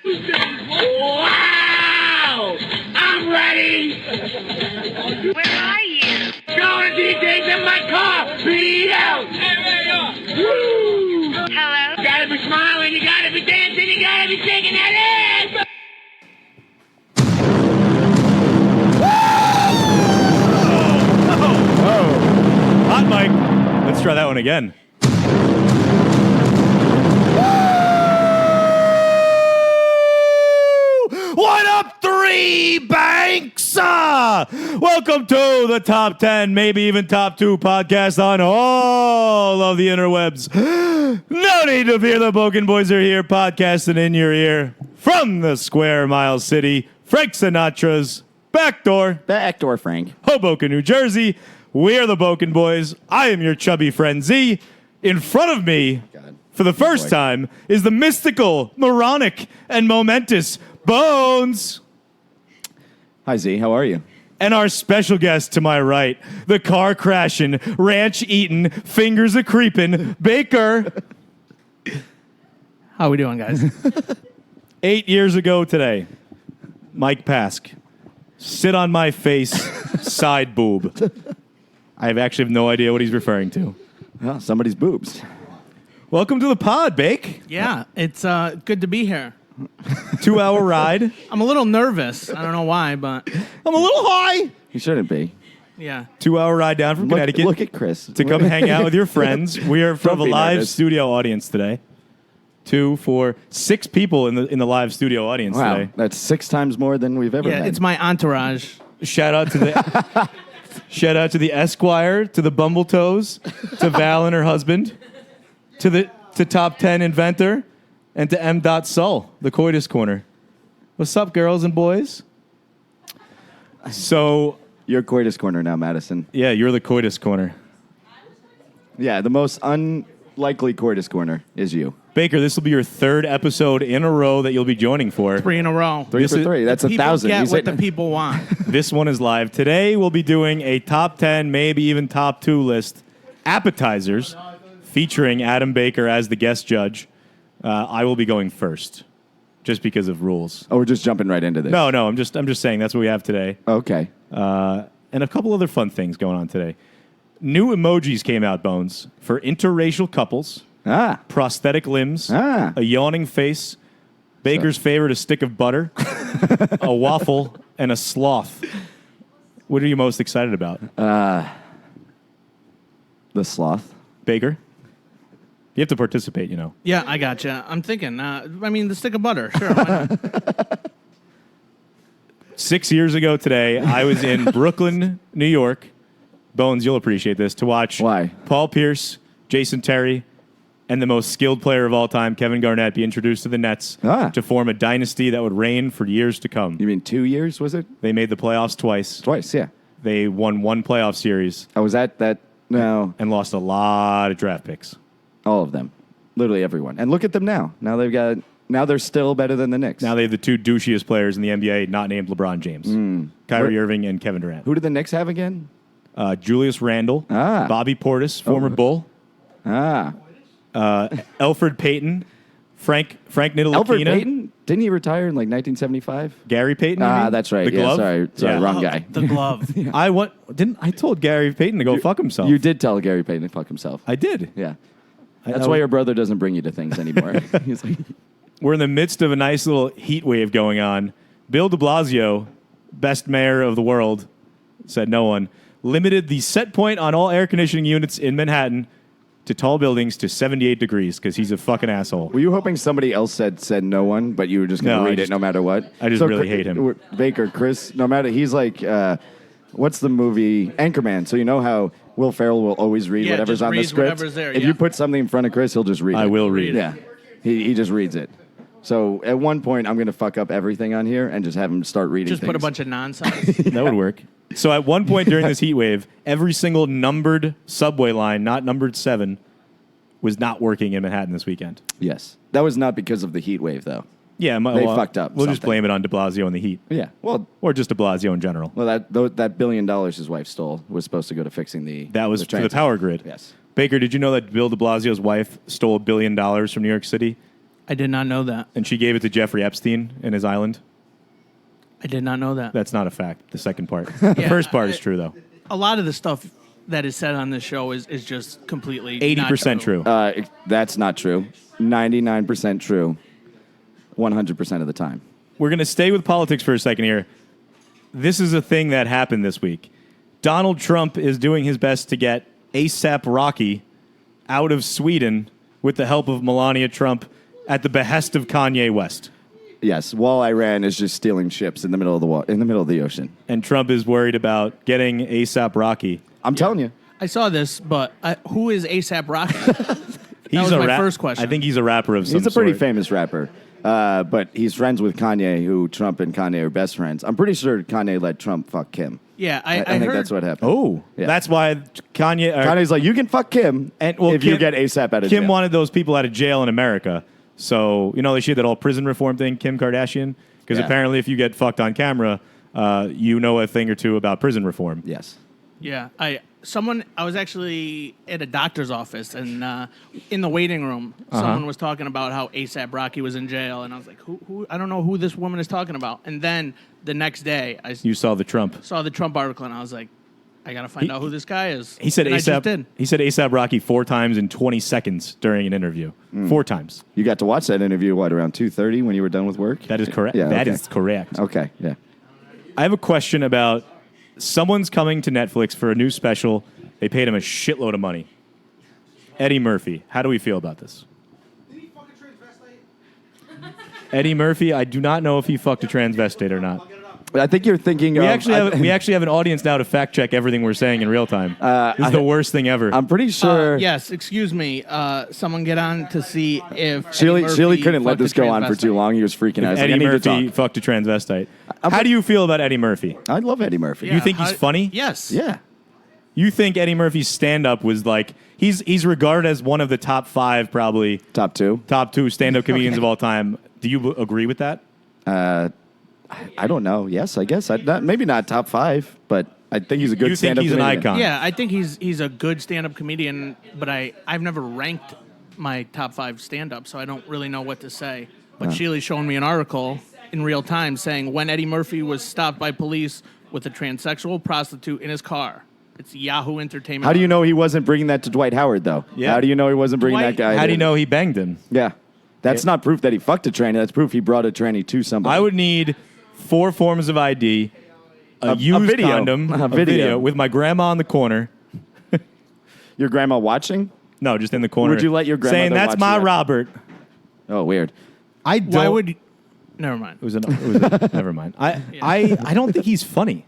Wow! I'm ready! Where are you? Going these days in my car! Beat out! Woo! Hello? You gotta be smiling, you gotta be dancing, you gotta be shaking that ass! Oh, hot mic. Let's try that one again. What up, Three Banks? Welcome to the top 10, maybe even top 2 podcast on all of the interwebs. No need to fear, the Boken Boys are here, podcasting in your ear from the Square Mile City, Frank Sinatra's backdoor, Frank. Hoboken, New Jersey. We are the Boken Boys. I am your chubby friend Z. In front of me, for the first time, is the mystical, moronic, and momentous Bones. Hi, Z. How are you? And our special guest to my right, the car crashing, ranch eating, fingers a creeping, Baker. How we doing, guys? 8 years ago today, Mike Pask, sit on my face, side boob. I actually have no idea what he's referring to. Well, somebody's boobs. Welcome to the pod, Bake. Yeah, it's good to be here. 2-hour ride. I'm a little nervous. I don't know why, but I'm a little high. You shouldn't be. yeah. 2-hour ride down from Connecticut. Look at Chris. To come hang out with your friends. We are from a be live nervous. studio audience today. 2, 4, 6 people in the live studio audience Wow, today. that's 6 times more than we've ever Yeah, had. it's my entourage. Shout out to the shout out to the Esquire, to the Bumbletoes, to Val and her husband, to Top 10 Inventor, and to M. Sull, the Coitus Corner. What's up, girls and boys? So, You're Coitus Corner now, Madison. yeah, you're the Coitus Corner. Yeah, the most unlikely Coitus Corner is you. Baker, this will be your 3rd episode in a row that you'll be joining for. 3 in a row. 3 This for is- 3. That's People 1,000. get He's what the hitting- people want. This one is live. Today, we'll be doing a top 10, maybe even top 2 list appetizers featuring Adam Baker as the guest judge. I will be going first, just because of rules. Oh, we're just jumping right into this. No, I'm just saying that's what we have today. Okay. And a couple other fun things going on today. New emojis came out, Bones, for interracial couples, prosthetic limbs, a yawning face, Baker's favorite, a stick of butter, a waffle, and a sloth. What are you most excited about? The sloth. Baker? You have to participate, you know. Yeah, I gotcha. I'm thinking, the stick of butter. Sure, why not? 6 years ago today, I was in Brooklyn, New York. Bones, you'll appreciate this, to watch Why? Paul Pierce, Jason Terry, and the most skilled player of all time, Kevin Garnett, be introduced to the Nets to form a dynasty that would reign for years to come. You mean 2 years, was it? They made the playoffs twice. Twice, yeah. They won 1 playoff series Oh, was that? No, and lost a lot of draft picks. all of them. Literally everyone. And look at them now. Now they're still better than the Knicks. Now they have the 2 douchiest players in the NBA not named LeBron James. Kyrie Irving and Kevin Durant. Who do the Knicks have again? Julius Randle, Bobby Portis, former Bull, Elfrid Payton, Frank Ntilikina. Elfrid Payton? Didn't he retire in like 1975? Gary Payton. you mean? That's right. The glove? Sorry, Yeah. wrong guy. The glove. I told Gary Payton to go fuck himself. You did tell Gary Payton to fuck himself. I did. Yeah. That's why your brother doesn't bring you to things anymore. He's like, We're in the midst of a nice little heat wave going on. Bill de Blasio, best mayor of the world, said no one, limited the set point on all air conditioning units in Manhattan to tall buildings to 78 degrees because he's a fucking asshole. were you hoping somebody else said no one, but you were just going to No, I read just- it no matter what? I just really hate him. Baker, Chris, no matter, he's like, what's the movie? Anchorman. So you know how Will Ferrell will always read Yeah, whatever's just on the reads script? whatever's there, If yeah. you put something in front of Chris, he'll just read it. I will read it. Yeah. He just reads it. So at one point, I'm going to fuck up everything on here and just have him start reading Just things. put a bunch of nonsense. That would work. So at one point during this heat wave, every single numbered subway line, not numbered 7, was not working in Manhattan this weekend. Yes. That was not because of the heat wave, though. Yeah, They fucked up We'll just something. blame it on de Blasio and the heat. Yeah. Well, Or just de Blasio in general. that $1 billion his wife stole was supposed to go to fixing the That was for the transit. power grid. Yes. Baker, did you know that Bill de Blasio's wife stole $1 billion from New York City I did not know that. And she gave it to Jeffrey Epstein in his island. I did not know that. That's not a fact. The second part. The first part is true, though. A lot of the stuff that is said on this show is just completely 80% not true. That's not true. 99% true. 100% of the time. We're going to stay with politics for a second here. This is a thing that happened this week. Donald Trump is doing his best to get ASAP Rocky out of Sweden with the help of Melania Trump at the behest of Kanye West. Yes, while Iran is just stealing ships in the middle of the ocean. And Trump is worried about getting ASAP Rocky. I'm telling you. I saw this, but who is ASAP Rocky? He's was a my first question. I think he's a rapper of some He's a pretty sort. famous rapper. But he's friends with Kanye, who Trump and Kanye are best friends. I'm pretty sure Kanye let Trump fuck Kim. Yeah, I I think heard, that's what happened. Oh, Yeah. that's why Kanye... Kanye's like, you can fuck Kim if you Kim- get ASAP out of Kim jail. wanted those people out of jail in America. So, she had that whole prison reform thing, Kim Kardashian? Because Yeah. apparently if you get fucked on camera, you know a thing or two about prison reform. Yes. Yeah, I was actually at a doctor's office, and in the waiting room, someone was talking about how ASAP Rocky was in jail, and I was like, who? I don't know who this woman is talking about. And then the next day, I You saw the Trump. saw the Trump article, and I was like, I gotta find out who this guy is. He said and I just ASAP. did. He said ASAP Rocky 4 times in 20 seconds during an interview. 4 times. You got to watch that interview, around 2:30 when you were done with work? That is correct. Yeah, That okay. is correct. Okay, yeah. I have a question about someone's coming to Netflix for a new special. They paid him a shitload of money. Eddie Murphy. How do we feel about this? Did he fuck a transvestite? Eddie Murphy, I do not know if he fucked a transvestite or not. I think you're thinking We of... actually have an audience now to fact check everything we're saying in real time. This is the worst thing ever. I'm pretty sure... Yes, excuse me. Someone get on to see if Sheely Eddie Murphy couldn't let fucked this a go on for transvestite. too long. He was freaking out. I was like, Eddie I need to Murphy talk. fucked a transvestite. How do you feel about Eddie Murphy? I love Eddie Murphy. Yeah, You think he's funny? Yes. Yeah. You think Eddie Murphy's stand-up was like... He's regarded as one of the top 5, probably, Top 2. top 2 stand-up comedians of all time. Do you agree with that? I don't know. Yes, I guess. Maybe not top 5, but I think he's a good You think stand-up he's an comedian. icon? Yeah, I think he's a good stand-up comedian, but I've never ranked my top 5 stand-up, so I don't really know what to say. But Sheely's showing me an article in real time saying when Eddie Murphy was stopped by police with a transsexual prostitute in his car. It's Yahoo Entertainment. How do you know he wasn't bringing that to Dwight Howard, though? Yeah. How do you know he wasn't bringing Dwight- that guy? How do you to- know he banged him? Yeah. That's not proof that he fucked a tranny. That's proof he brought a tranny to somebody. I would need 4 forms of ID, a used video. condom, A a video. video with my grandma in the corner. Your grandma watching? No, just in the corner. Would you let your grandmother saying that's watch my that?" Robert? Oh, weird. I don't. Why would? Never mind. It was never mind. I don't think he's funny.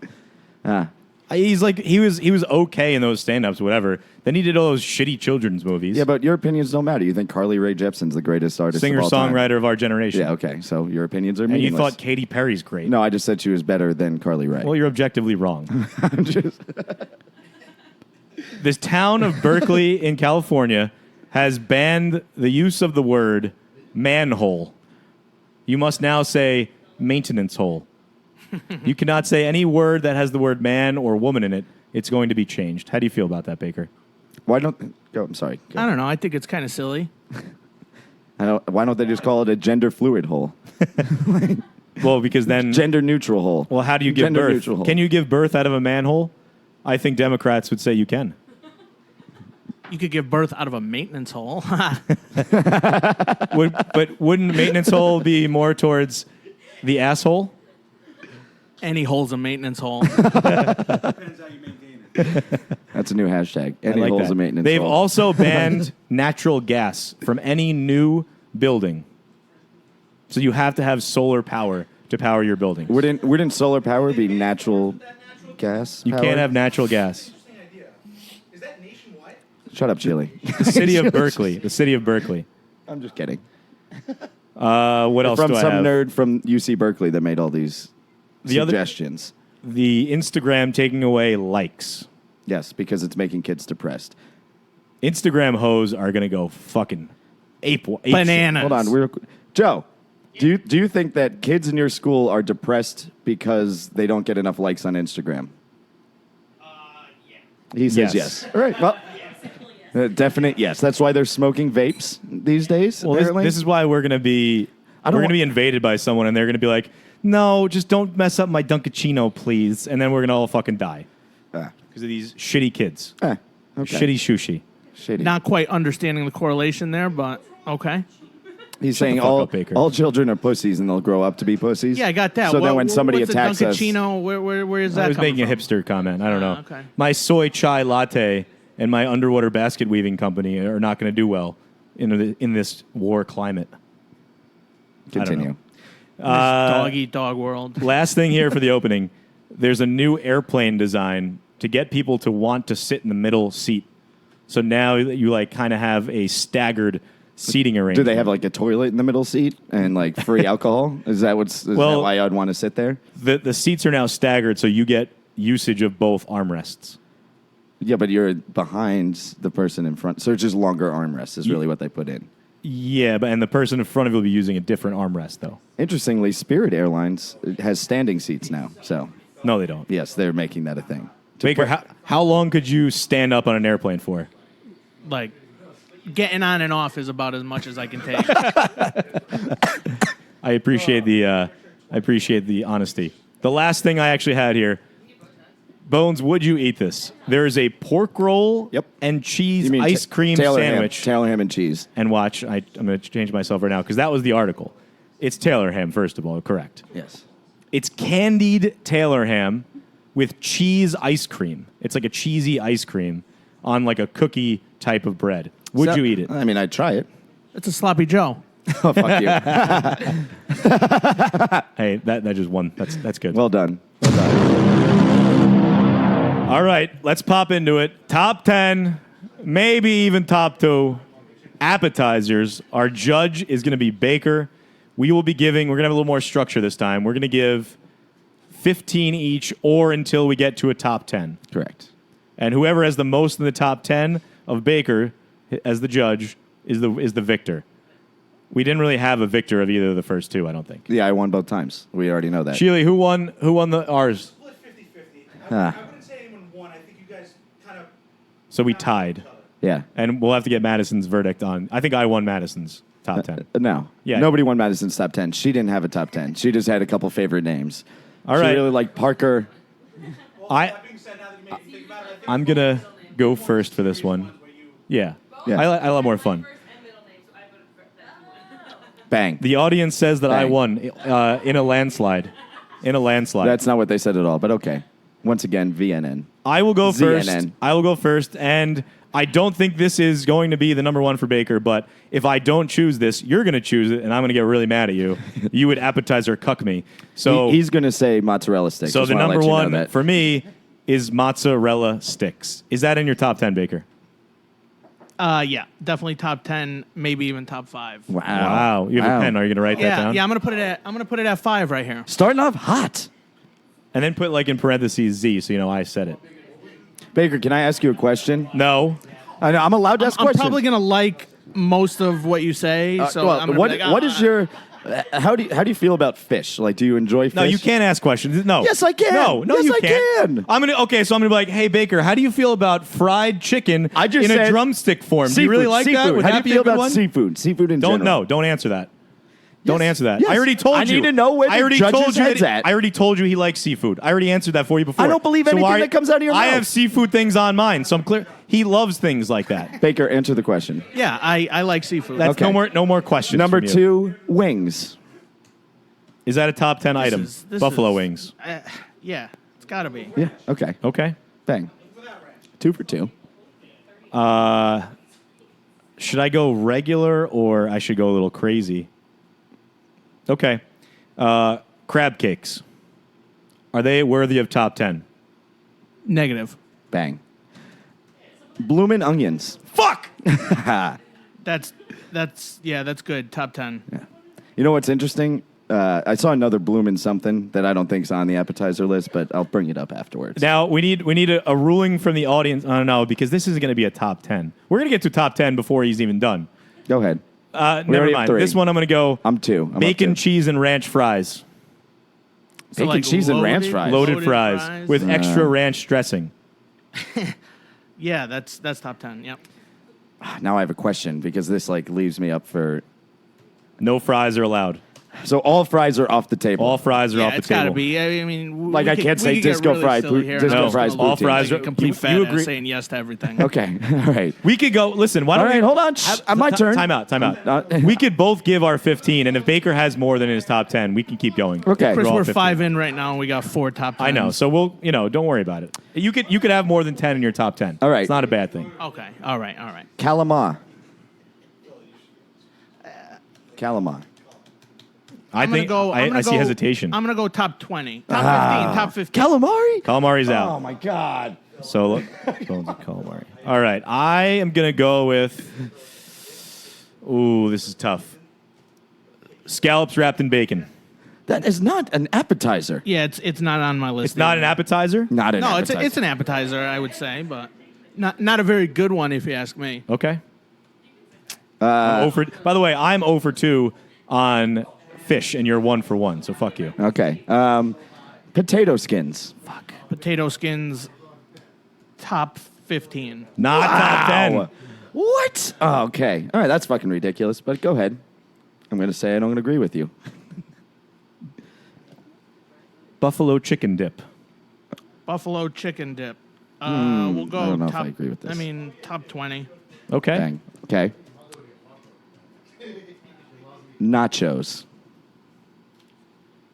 He's like he was okay in those stand-ups, whatever. Then he did all those shitty children's movies. Yeah, but your opinions don't matter. You think Carly Rae Jepsen's the greatest artist of all time. Singer-songwriter of our generation. Yeah, okay. So your opinions are And you meaningless. thought Katy Perry's great. No, I just said she was better than Carly Rae. Well, you're objectively wrong. I'm just... This town of Berkeley in California has banned the use of the word manhole. You must now say maintenance hole. You cannot say any word that has the word man or woman in it. It's going to be changed. How do you feel about that, Baker? Why don't... Go, I'm sorry. Go. I don't know. I think it's kind of silly. Why don't they just call it a gender fluid hole? Well, because then... Gender neutral hole. Well, how do you give Gender birth? neutral hole. Can you give birth out of a manhole? I think Democrats would say you can. You could give birth out of a maintenance hole. But wouldn't maintenance hole be more towards the asshole? Any hole's a maintenance hole. Depends how you maintain it. That's a new hashtag. I Any like holes that. of maintenance They've hole. also banned natural gas from any new building. So you have to have solar power to power your buildings. Wouldn't solar power be natural gas? You power? can't have natural gas. Interesting idea. Is that nationwide? Shut up, Chili. The city of Berkeley. The city of Berkeley. I'm just kidding. What else From do I some have? nerd from UC Berkeley that made all these The other- suggestions. The Instagram taking away likes. Yes, because it's making kids depressed. Instagram hoes are going to go fucking ape shit. Bananas. Hold on, Joe. Do you think that kids in your school are depressed because they don't get enough likes on Instagram? Yeah. He says Yes. yes. All right. Well, Definite, yes. That's why they're smoking vapes these days, Well, apparently. this is why we're going to be invaded by someone, and they're going to be like, no, just don't mess up my Dunkachino, please. And then we're going to all fucking die because of these shitty kids. Okay. Shitty sushi. Shitty. Not quite understanding the correlation there, but okay. He's saying the fuck up, Baker. all children are pussies and they'll grow up to be pussies. Yeah, I got that. So then when somebody what's attacks a us... Dunkachino, where is that I was coming making from? a hipster comment. I don't know. okay. My soy chai latte and my underwater basket weaving company are not going to do well in this war climate. Continue. This dog eat dog world. Last thing here for the opening. There's a new airplane design to get people to want to sit in the middle seat. So now you like kind of have a staggered seating Do arrangement. they have like a toilet in the middle seat and like free alcohol? Is that that why I'd want to sit there? The seats are now staggered, so you get usage of both armrests. Yeah, but you're behind the person in front. So it's just longer armrests is really what they put in. Yeah, and the person in front of you will be using a different armrest, though. Interestingly, Spirit Airlines has standing seats now. So, No, they don't. yes, they're making that a thing. Baker, how long could you stand up on an airplane for? Like, getting on and off is about as much as I can take. I appreciate the honesty. The last thing I actually had here, Bones, would you eat this? There is a pork roll Yep. and cheese You mean ice cream Taylor sandwich. Taylor ham and cheese. And watch, I'm going to change myself right now because that was the article. It's Taylor ham, first of all, correct. Yes. It's candied Taylor ham with cheese ice cream. It's like a cheesy ice cream on like a cookie type of bread. Would you eat it? I mean, I'd try it. It's a sloppy Joe. Oh, fuck you. Hey, that just won. That's good. Well done. Well done. All right, let's pop into it. Top 10, maybe even top 2 appetizers. Our judge is going to be Baker. We're going to have a little more structure this time. We're going to give 15 each or until we get to a top 10. Correct. And whoever has the most in the top 10 of Baker as the judge is the victor. We didn't really have a victor of either of the first two, I don't think. Yeah, I won both times. We already know that. Sheely, who won the ours? Split 50-50. Ah. I wouldn't say anyone won. I think you guys kind of... So we tied. Yeah. And we'll have to get Madison's verdict on. I think I won Madison's top 10. No. Yeah. Nobody won Madison's top 10. She didn't have a top 10. She just had a couple favorite names. All She right. really liked Parker. That being said, now that you make me think about it, I think I'm going to go first for this one. Yeah. Yeah. I like more fun. Bang. The audience says that I Bang. won in a landslide. That's not what they said at all, but okay. Once again, VNN. I will go first. ZNN. I will go first, and I don't think this is going to be the number one for Baker, but if I don't choose this, you're going to choose it, and I'm going to get really mad at you. You would appetizer cuck me. So He's going to say mozzarella sticks. So Just the wanna number let you know one that. for me is mozzarella sticks. Is that in your top 10, Baker? Yeah, definitely top 10, maybe even top 5. Wow. You have a pen. Are you going to write that Yeah, down? yeah, I'm gonna put it at 5 right here. Starting off hot. And then put like in parentheses Z so you know I said it. Baker, can I ask you a question? No. I know, I'm allowed to ask I'm questions. probably gonna like most of what you say. So well, I'm gonna what be like, what is your how do you feel about fish? Like, do you enjoy fish? No, you can't ask questions. No. Yes, I can. No, Yes, you I can't. can. Okay, so I'm gonna be like, hey Baker, how do you feel about fried chicken I just in a said drumstick form? Seafood, Do you really like seafood. that? Would How do that you be feel a good about one? seafood? Seafood in general. Don't answer that. Don't answer that. Yes. I already told I you. need to know where I the already judge's told you head's that, at. I already told you he likes seafood. I already answered that for you before. I don't believe anything that comes out of your I mouth. have seafood things on mine, so I'm clear. He loves things like that. Baker, answer the question. yeah, I like seafood. That's Okay. no more questions. Number from you. 2, wings. Is that a top 10 item? this Buffalo is- wings. Yeah, it's gotta be. Yeah. Okay. Okay. Bang. 2 for 2. Should I go regular or I should go a little crazy? Okay. Crab cakes. Are they worthy of top 10? Negative. Bang. Bloomin' onions. Fuck! That's good. Top 10. You know what's interesting? I saw another bloomin' something that I don't think's on the appetizer list, but I'll bring it up afterwards. Now, we need a ruling from the audience. I don't know, because this isn't going to be a top 10. We're going to get to top 10 before he's even done. Go ahead. Never already have mind. 3. This one I'm going to go I'm 2. I'm up bacon, 2. cheese, and ranch fries. So, Bacon, cheese, and ranch fries. Loaded fries with extra ranch dressing. Yeah, that's top 10. Yep. Now I have a question because this leaves me up for. No fries are allowed. So all fries are off the table. All fries are off the it's got to table. be. I mean, I can't say disco fried food. Disco fries. all fries are complete fat you ass agree? saying yes to everything. Okay. All right. We could go. Listen, why don't All right, we, hold on. My turn. Time out. We could both give our 15, and if Baker has more than his top 10, we can keep going. Okay. Chris, all we're 15. 5 in right now, and we got 4 top 10s. I know. So we'll, don't worry about it. You could have more than 10 in your top 10. All right. It's not a bad thing. Okay. All right. Calamar. Calamar. I see hesitation. I'm gonna go top 20, top 15. Calamari? Calamari's out. Oh, my God. So look, bones of calamari. All right, I am gonna go with. Ooh, this is tough. Scallops wrapped in bacon. That is not an appetizer. Yeah, it's not on my list. It's not an appetizer. Not an No, appetizer. it's an appetizer, I would say, but not a very good one if you ask me. Okay. By the way, I'm 0 for 2 on fish, and you're 1 for 1. So fuck you. Okay. Potato skins. Fuck. Potato skins, top 15. Not top 10. What? Oh, okay. All right, that's fucking ridiculous, but go ahead. I'm going to say I don't agree with you. Buffalo chicken dip. Buffalo chicken dip. We'll go I don't know if top. I agree with this. I mean, top 20. Okay. Dang. Okay. Nachos.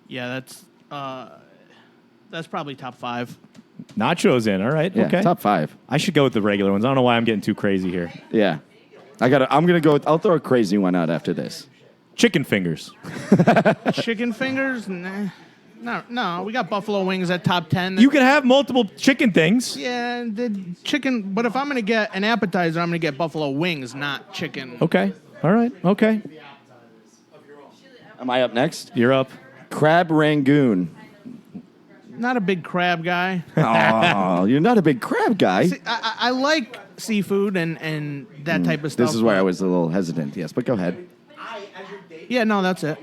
Yeah, that's probably top 5. Nachos in. All right. Yeah, okay. top 5. I should go with the regular ones. I don't know why I'm getting too crazy here. Yeah. I'm going to go with, I'll throw a crazy one out after this. Chicken fingers. Chicken fingers? Nah. No, we got buffalo wings at top 10. You can have multiple chicken things. Yeah, the chicken. But if I'm going to get an appetizer, I'm going to get buffalo wings, not chicken. Okay. All right. Okay. Am I up next? You're up. Crab Rangoon. Not a big crab guy. Oh, you're not a big crab guy. See, I like seafood and that type of stuff. This is why I was a little hesitant, yes, but go ahead. Yeah, no, that's it.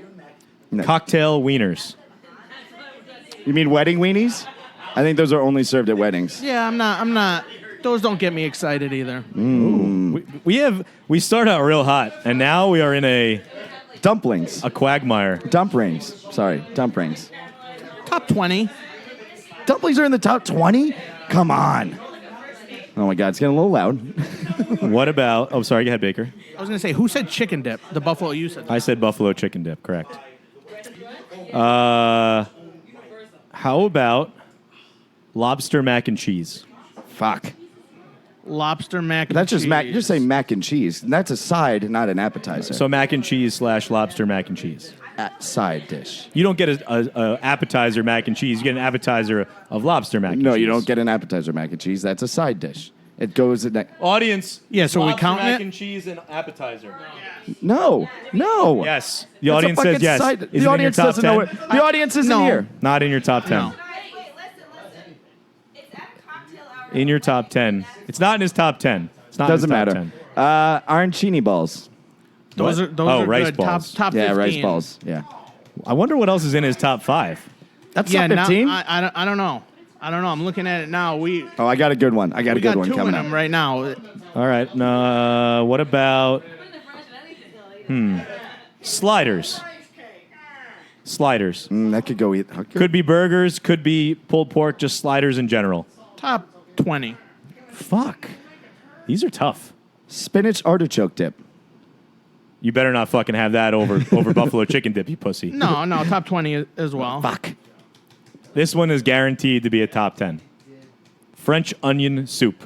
Cocktail wieners. You mean wedding weenies? I think those are only served at weddings. Yeah, I'm not. Those don't get me excited either. We start out real hot, and now we are in a Dumplings. quagmire. Dumplings. Sorry, dumplings. Top 20. Dumplings are in the top 20? Come on. Oh my God, it's getting a little loud. What about? Oh, sorry. Go ahead, Baker. I was going to say, who said chicken dip? The buffalo you said. I said buffalo chicken dip. Correct. How about lobster mac and cheese? Fuck. Lobster mac and That's just cheese. mac. You're saying mac and cheese. That's a side, not an appetizer. So mac and cheese / lobster mac and cheese. Side dish. You don't get a appetizer mac and cheese. You get an appetizer of lobster mac and cheese. No, you don't get an appetizer mac and cheese. That's a side dish. It goes in that. Audience. Yeah, so we lobster counting mac it? and cheese and appetizer. No. Yes. The That's a audience fucking says yes. side- Is the it in your audience top doesn't 10? know it. The audience isn't No. here. Not in your top 10. No. Wait, listen. It's at cocktail hour. In your top 10. It's not in his top 10. It's not Doesn't in his top matter. 10. Arancini balls. Those What? are rice good. balls. Top 15. Yeah, rice balls. Yeah. I wonder what else is in his top 5. That's Yeah, top now, 15? I don't know. I'm looking at it now. We Oh, I got a good one. I got a we good got one 2 coming in up. them right now. All right. What about sliders? Sliders. That could go either. Could be burgers, could be pulled pork, just sliders in general. Top 20. Fuck. These are tough. Spinach artichoke dip. You better not fucking have that over buffalo chicken dip, you pussy. No, top 20 as well. Fuck. This one is guaranteed to be a top 10. French onion soup.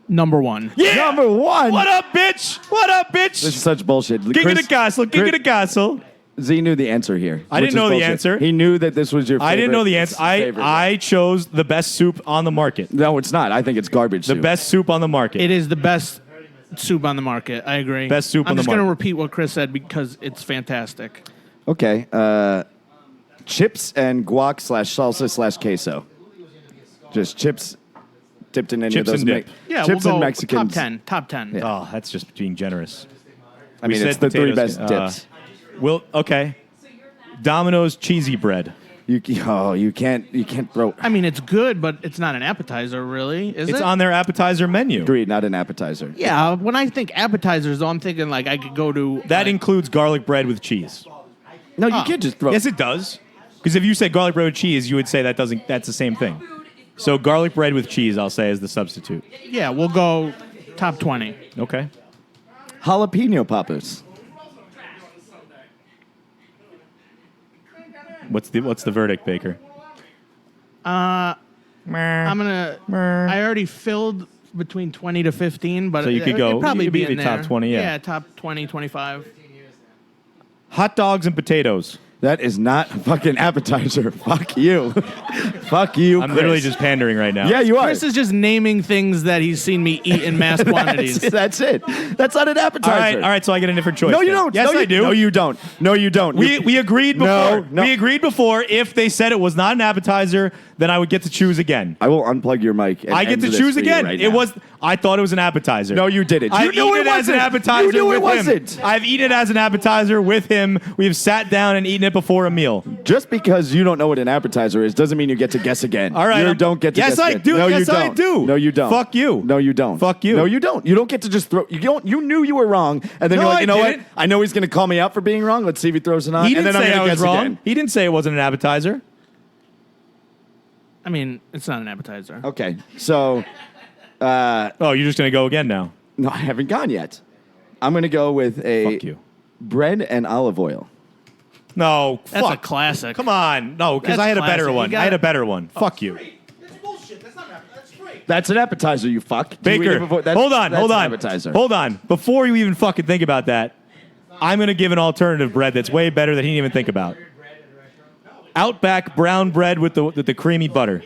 Number 1. Yeah! Number 1. What up, bitch? What up, bitch? This is such bullshit. King of the castle, king of the castle. Z knew the answer here. I didn't which is know the bullshit. answer. He knew that this was your favorite. I didn't know the answer. favorite. I chose the best soup on the market. No, it's not. I think it's garbage The soup. best soup on the market. It is the best soup on the market. I agree. Best soup on I'm the just going to market. repeat what Chris said because it's fantastic. Okay. Chips and guac / salsa / queso. Just chips dipped in any Chips of those. and dip. Yeah, chips we'll and go Mexicans. Top 10. Yeah. Oh, that's just being generous. I mean, We it's said the 3 potatoes. best dips. Okay. Domino's cheesy bread. You can't throw. I mean, it's good, but it's not an appetizer, really, is It's it? on their appetizer menu. Agreed, not an appetizer. Yeah, when I think appetizers, though, I'm thinking like I could go to That includes garlic bread with cheese. No, you can't just throw. Yes, it does. Because if you say garlic bread with cheese, you would say that's the same thing. So garlic bread with cheese, I'll say, is the substitute. Yeah, we'll go top 20. Okay. Jalapeno poppers. What's the verdict, Baker? I'm gonna. I already filled between 20 to 15, but So you could go- it'd probably you could be be in the top there. 20, yeah. Yeah, top 20, 25. Hot dogs and potatoes. That is not a fucking appetizer. Fuck you. Fuck you. I'm Chris. literally just pandering right now. Yeah, you are. Chris is just naming things that he's seen me eat in mass quantities. That's it. That's not an appetizer. All right. So I get a different choice. No, you then. don't. Yes, no, I do. No, you don't. No, you don't. We agreed before. No. We agreed before. If they said it was not an appetizer, then I would get to choose again. I will unplug your mic. And I get end to this choose for you again. right it now. was. I thought it was an appetizer. No, you didn't. I've You knew eaten it it as an wasn't. appetizer You knew with it wasn't. him. I've eaten it as an appetizer with him. We've sat down and eaten it before a meal. Just because you don't know what an appetizer is doesn't mean you get to guess again. All right. You don't get to Yes, guess I again. do. No, Yes, you I don't. do. No, you don't. Fuck you. No, you don't. Fuck you. No, you don't. You don't get to just throw. You knew you were wrong, and then No, you're like, I you know didn't. what? I know he's going to call me out for being wrong. Let's see if he throws it on. He and didn't then I'm say gonna I was guess wrong. Again. He didn't say it wasn't an appetizer. I mean, it's not an appetizer. Okay, so Oh, you're just gonna go again now. no, I haven't gone yet. I'm going to go with a Fuck you. bread and olive oil. No, That's fuck. a classic. Come on, no, because That's I had a better classic. one. You I had gotta- a better one. Fuck you, That's bullshit. That's not an appetizer. That's free. That's an appetizer, you fuck. Do you eat Baker. it before- that's- Hold on, that's hold an on, appetizer. hold on. Before you even fucking think about that, I'm gonna give an alternative bread that's way better that he didn't even think about. Outback brown bread with the creamy butter.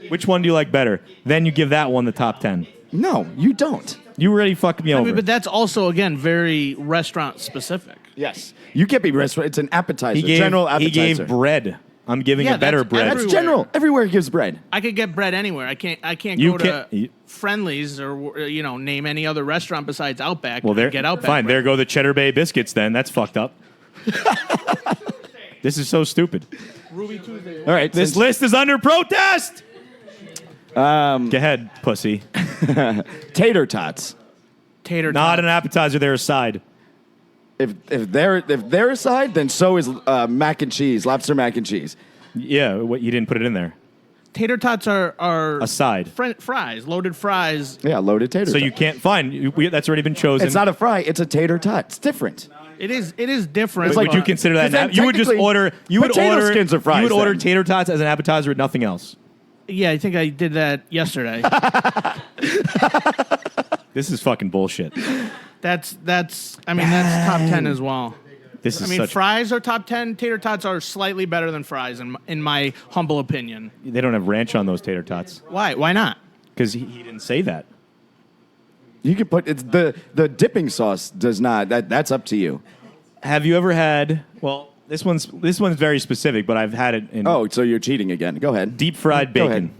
Which one do you like better? Then you give that one the top 10. No, you don't. You already fucked me I over. mean, but that's also, again, very restaurant specific. Yes. You can't be restaurant. It's an appetizer. he gave general he appetizer. gave bread. I'm giving Yeah, a better that's bread. That's everywhere. general. Everywhere gives bread. I could get bread anywhere. I can't You go can't- to Friendly's or name any other restaurant besides Outback. Well, there. and get Outback. Fine. bread. There go the Cheddar Bay biscuits. Then that's fucked up. This is so stupid. Ruby Tuesday. All right. This list is under protest. Go ahead, pussy. tater tots. Tater Not tots. an appetizer. They're a side. If they're a side, then so is mac and cheese, lobster mac and cheese. Yeah, what you didn't put it in there. Tater tots are A side. fries, loaded fries. Yeah, loaded tater. So tot. you can't find. That's already been chosen. It's not a fry. It's a tater tot. It's different. It is different. It's Would like- you consider that? Because then You would just technically, order. You would potato order. skins are fries, You would order then. tater tots as an appetizer with nothing else. Yeah, I think I did that yesterday. This is fucking bullshit. that's I mean that's top 10 as well. This is I mean such. fries are top 10. Tater tots are slightly better than fries in my humble opinion. They don't have ranch on those tater tots Why? Why not? because he didn't say that. You can put it's the dipping sauce does not. That's up to you. Have you ever had? Well, this one's very specific, but I've had it in Oh, so you're cheating again. Go ahead. deep fried Go bacon. ahead.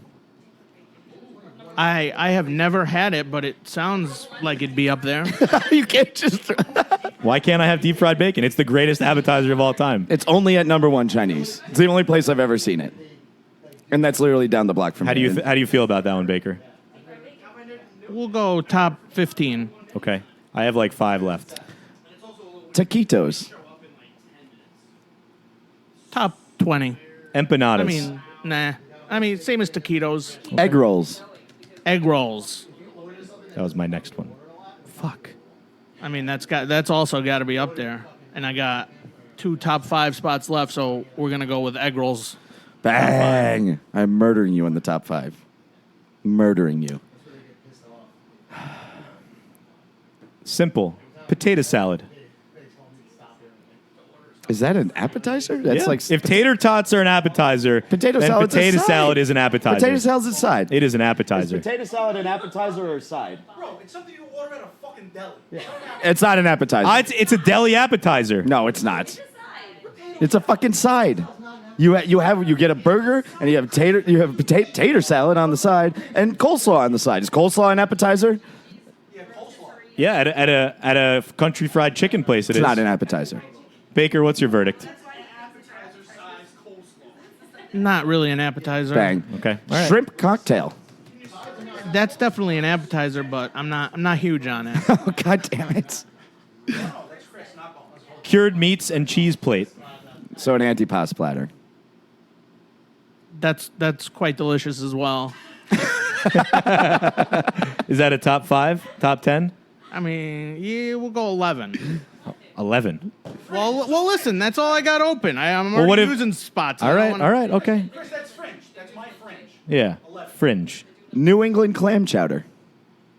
I have never had it, but it sounds like it'd be up there. You can't just. Why can't I have deep fried bacon? It's the greatest appetizer of all time. It's only at number one Chinese. It's the only place I've ever seen it, and that's literally down the block from How do here. you how do you feel about that one, Baker? We'll go top 15. Okay, I have like 5 left. Taquitos. Top 20. Empanadas. I mean, nah. I mean, same as taquitos. Egg rolls. Egg rolls. that was my next one. Fuck. I mean, that's also got to be up there. And I got 2 top 5 spots left, so we're gonna go with egg rolls. Bang! I'm murdering you in the top 5. Murdering you. Simple potato salad. Is that an appetizer? That's Yeah. like if tater tots are an appetizer, potato then salad's a potato side. salad is an appetizer. Potato salad's a side. It is an appetizer. Potato salad an appetizer or a side? Bro, it's something you order at a fucking deli. It's not an appetizer. It's a deli appetizer. No, it's not. It's a fucking side. You get a burger and you have tater salad on the side and coleslaw on the side. Is coleslaw an appetizer? Yeah, at a country fried chicken place, It's not an appetizer. Baker, what's your verdict? Not really an appetizer. Bang. Okay. All right. Shrimp cocktail. That's definitely an appetizer, but I'm not huge on it. Oh, God damn it. Cured meats and cheese plate. So an antipasto platter. That's quite delicious as well. Is that a top 5? Top 10? I mean, yeah, we'll go 11. 11. Well, listen, that's all I got open. I'm Well, already what if- using spots. All right. All right. Okay. Chris, that's fringe. That's my fringe. Yeah. Fringe. New England clam chowder.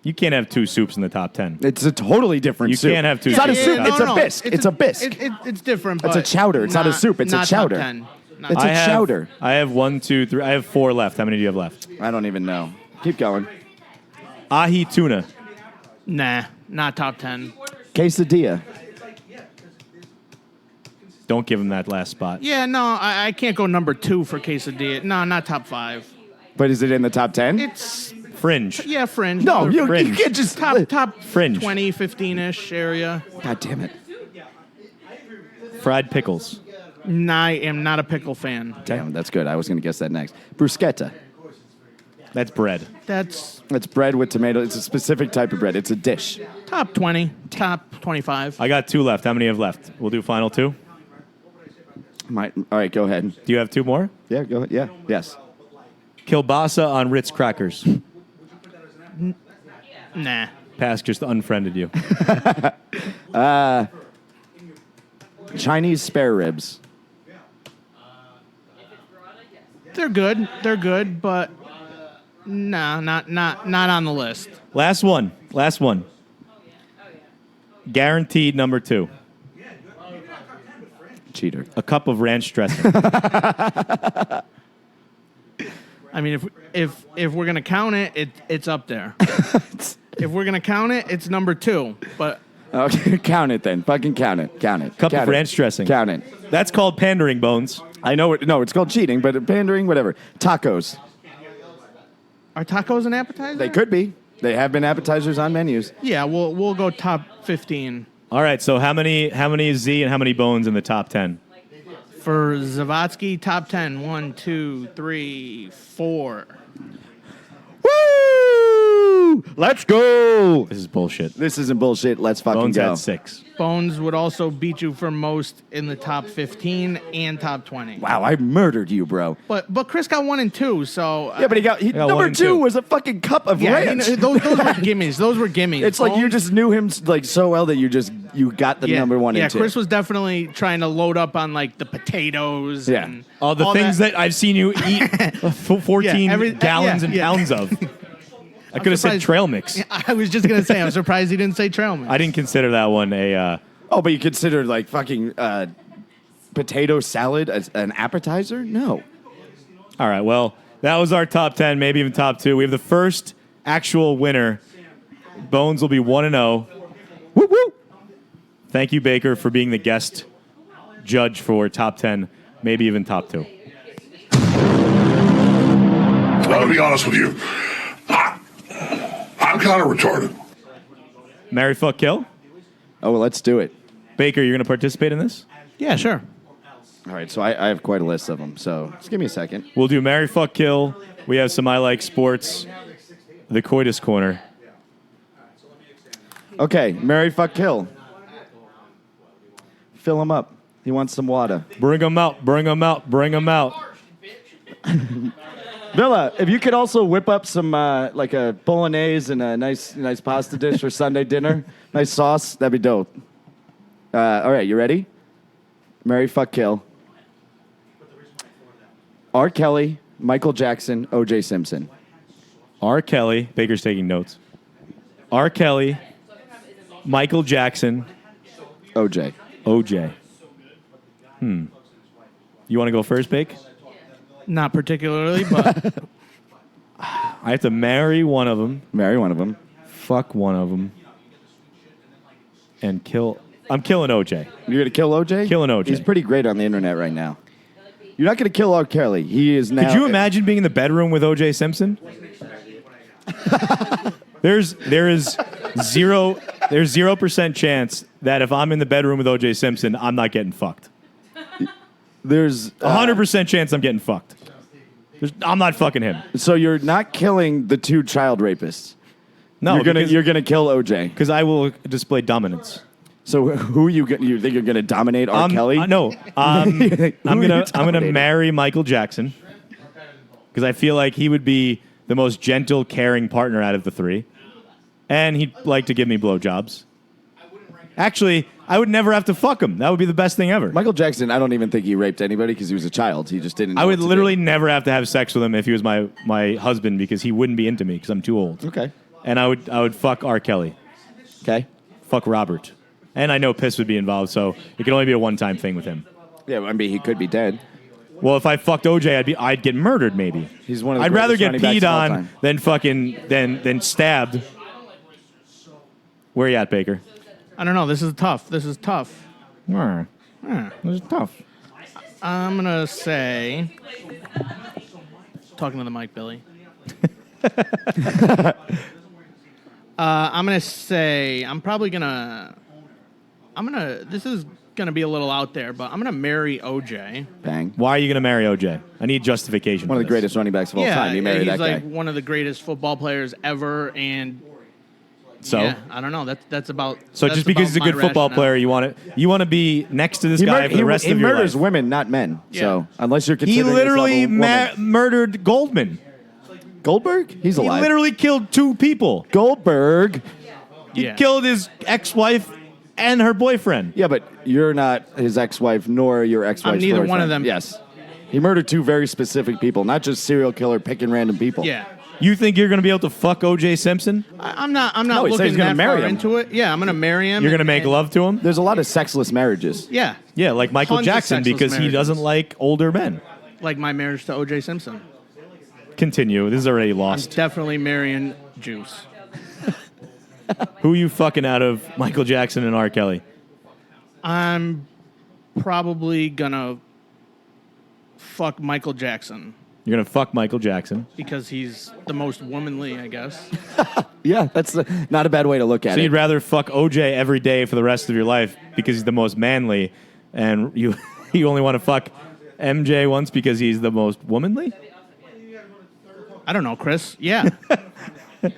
You can't have 2 soups in the top 10. It's a totally different You soup. can't have 2 It's not a soups. soup. No, It's a bisque. It's a bisque. It's different. It's but a chowder. It's not a soup. It's a not chowder. Top 10. Not It's top a I have- chowder. I have 1, 2, 3. I have 4 left. How many do you have left? I don't even know. Keep going. Ahi tuna. Nah, not top 10. Quesadilla. Don't give him that last spot. Yeah, no, I can't go number 2 for quesadilla. No, not top 5. But is it in the top 10? It's Fringe. yeah, fringe. No, you Fringe. can't just... top Fringe. 20, 15-ish area. God damn it. Fried pickles. I am not a pickle fan. Damn, that's good. I was going to guess that next. Bruschetta. That's bread. That's It's bread with tomato. It's a specific type of bread. It's a dish. top 20, top 25. I got 2 left. How many have left? We'll do final 2. All right, go ahead. Do you have 2 more? Yeah, go ahead. Yeah, yes. Kielbasa on Ritz crackers. Nah. Pass just unfriended you. Chinese spare ribs. They're good, but no, not on the list. Last one. Guaranteed number 2. Cheater. A cup of ranch dressing. I mean, if we're gonna count it, it's up there. If we're gonna count it, it's number 2. But Okay, count it then. Fucking count it. Count it. Cup count of it. ranch dressing. Count it. That's called pandering, Bones. I know it. No, it's called cheating, but pandering, whatever. Tacos. are tacos an appetizer? They could be. They have been appetizers on menus. Yeah, we'll go top 15 All right, so how many Z and how many Bones in the top 10? for Zavatsky. Top 10. 1, 2, 3, 4. Woo! Let's go. This is bullshit. This isn't bullshit. Let's fucking Bones go. had 6. Bones would also beat you for most in the top 15 and top 20. Wow, I murdered you, bro. But Chris got 1 and 2, so Yeah, but he got number 1 and 2 2. was a fucking cup of yeah, ranch. those were gimmies. Those were gimmies. It's like you Bones- just knew him like so well that you got the number 1 yeah, and 2. Chris was definitely trying to load up on like the potatoes. Yeah. And All the things that I've seen you eat 14 Yeah, gallons and yeah. pounds of. I could have said surprised- trail mix. I was just gonna say, I'm surprised he didn't say trail mix. I didn't consider that one a. Oh, but you consider like fucking potato salad as an appetizer? No. All right, well, that was our top 10, maybe even top 2. We have the first actual winner. Bones will be 1-0. Woo woo. Thank you, Baker, for being the guest judge for top 10, maybe even top 2. I'm gonna be honest with you. I'm kind of retarded. Marry, fuck, kill? Oh, well, let's do it. Baker, you're going to participate in this? Yeah, sure. All right, so I have quite a list of them. So just give me a second. We'll do marry, fuck, kill. We have some I Like Sports, the Coitus Corner. Okay, marry, fuck, kill. Fill him up. He wants some water. Bring them out, bring them out, bring them out. Villa, if you could also whip up some like a bolognese and a nice pasta dish for Sunday dinner, nice sauce, that'd be dope. All right, you ready? Marry, fuck, kill. R. Kelly, Michael Jackson, O.J. Simpson. R. Kelly, Baker's taking notes. R. Kelly, Michael Jackson, O.J. OJ. You want to go first, Bake? Not particularly, but I have to marry one of them, Marry one of them. fuck one of them, and kill. I'm killing OJ. You're gonna kill O.J.? Killing O.J. He's pretty great on the internet right now. You're not gonna kill R. Kelly. He is now. Could you imagine being in the bedroom with OJ Simpson? There is 0% chance that if I'm in the bedroom with OJ Simpson, I'm not getting fucked. There's 100% chance I'm getting fucked. I'm not fucking him. So you're not killing the 2 child rapists. No, you're gonna kill OJ. because I will display dominance. So who you think you're gonna dominate? R. Kelly? No, I'm gonna dominating? marry Michael Jackson because I feel like he would be the most gentle, caring partner out of the 3, and he'd like to give me blowjobs. Actually, I would never have to fuck him. That would be the best thing ever. Michael Jackson, I don't even think he raped anybody because he was a child. He just didn't. Know I would what to literally never have to have sex with him if he was my husband because he wouldn't be into me because I'm too old. do. Okay. And I would fuck R. Kelly, Okay. fuck Robert, and I know piss would be involved, so it could only be a one-time thing with him. Yeah, I mean, he could be dead. Well, if I fucked OJ, I'd get murdered maybe. He's one of the I'd rather greatest get running backs peed of all on time. than fucking than stabbed. Where you at, Baker? I don't know. This is tough. This is tough. This is tough. I'm gonna say. Talking to the mic, Billy. I'm gonna say I'm probably gonna. This is gonna be a little out there, but I'm gonna marry OJ. Bang. Why are you going to marry OJ? I need justification. One for of the this. greatest running backs of all time. You marry he's that guy. like one of the greatest football players ever, and So, yeah, I don't know. That's about. so that's just because he's a about good my football rationale. player, you want to be next to this guy for the rest he of your life. murders women, not men. Yeah. So unless you're He considering literally yourself a woman. murdered Goldman. Goldberg, he's He alive. literally killed 2 people. Goldberg. He Yeah. killed his ex-wife and her boyfriend. Yeah, but you're not his ex-wife nor your ex-wife's I'm neither one of boyfriend. them. Yes. He murdered 2 very specific people, not just serial killer picking random people. Yeah. You think you're going to be able to fuck O.J. Simpson? I'm not No, he said looking he's gonna that marry far him. into it. Yeah, I'm gonna marry him. You're going to make and- love to him? There's a lot of sexless marriages. Yeah, Yeah, like Michael Tons of Jackson sexless because he marriages. doesn't like older men. like my marriage to O.J. Simpson. Continue. This is already I'm lost. definitely marrying Juice. Who you fucking out of Michael Jackson and R. Kelly? I'm probably gonna fuck Michael Jackson You're going to fuck Michael Jackson. because he's the most womanly, I guess. Yeah, that's not a bad way to look at So it. you'd rather fuck O.J. every day for the rest of your life because he's the most manly, and you you only want to fuck MJ once because he's the most womanly? I don't know, Chris. Yeah,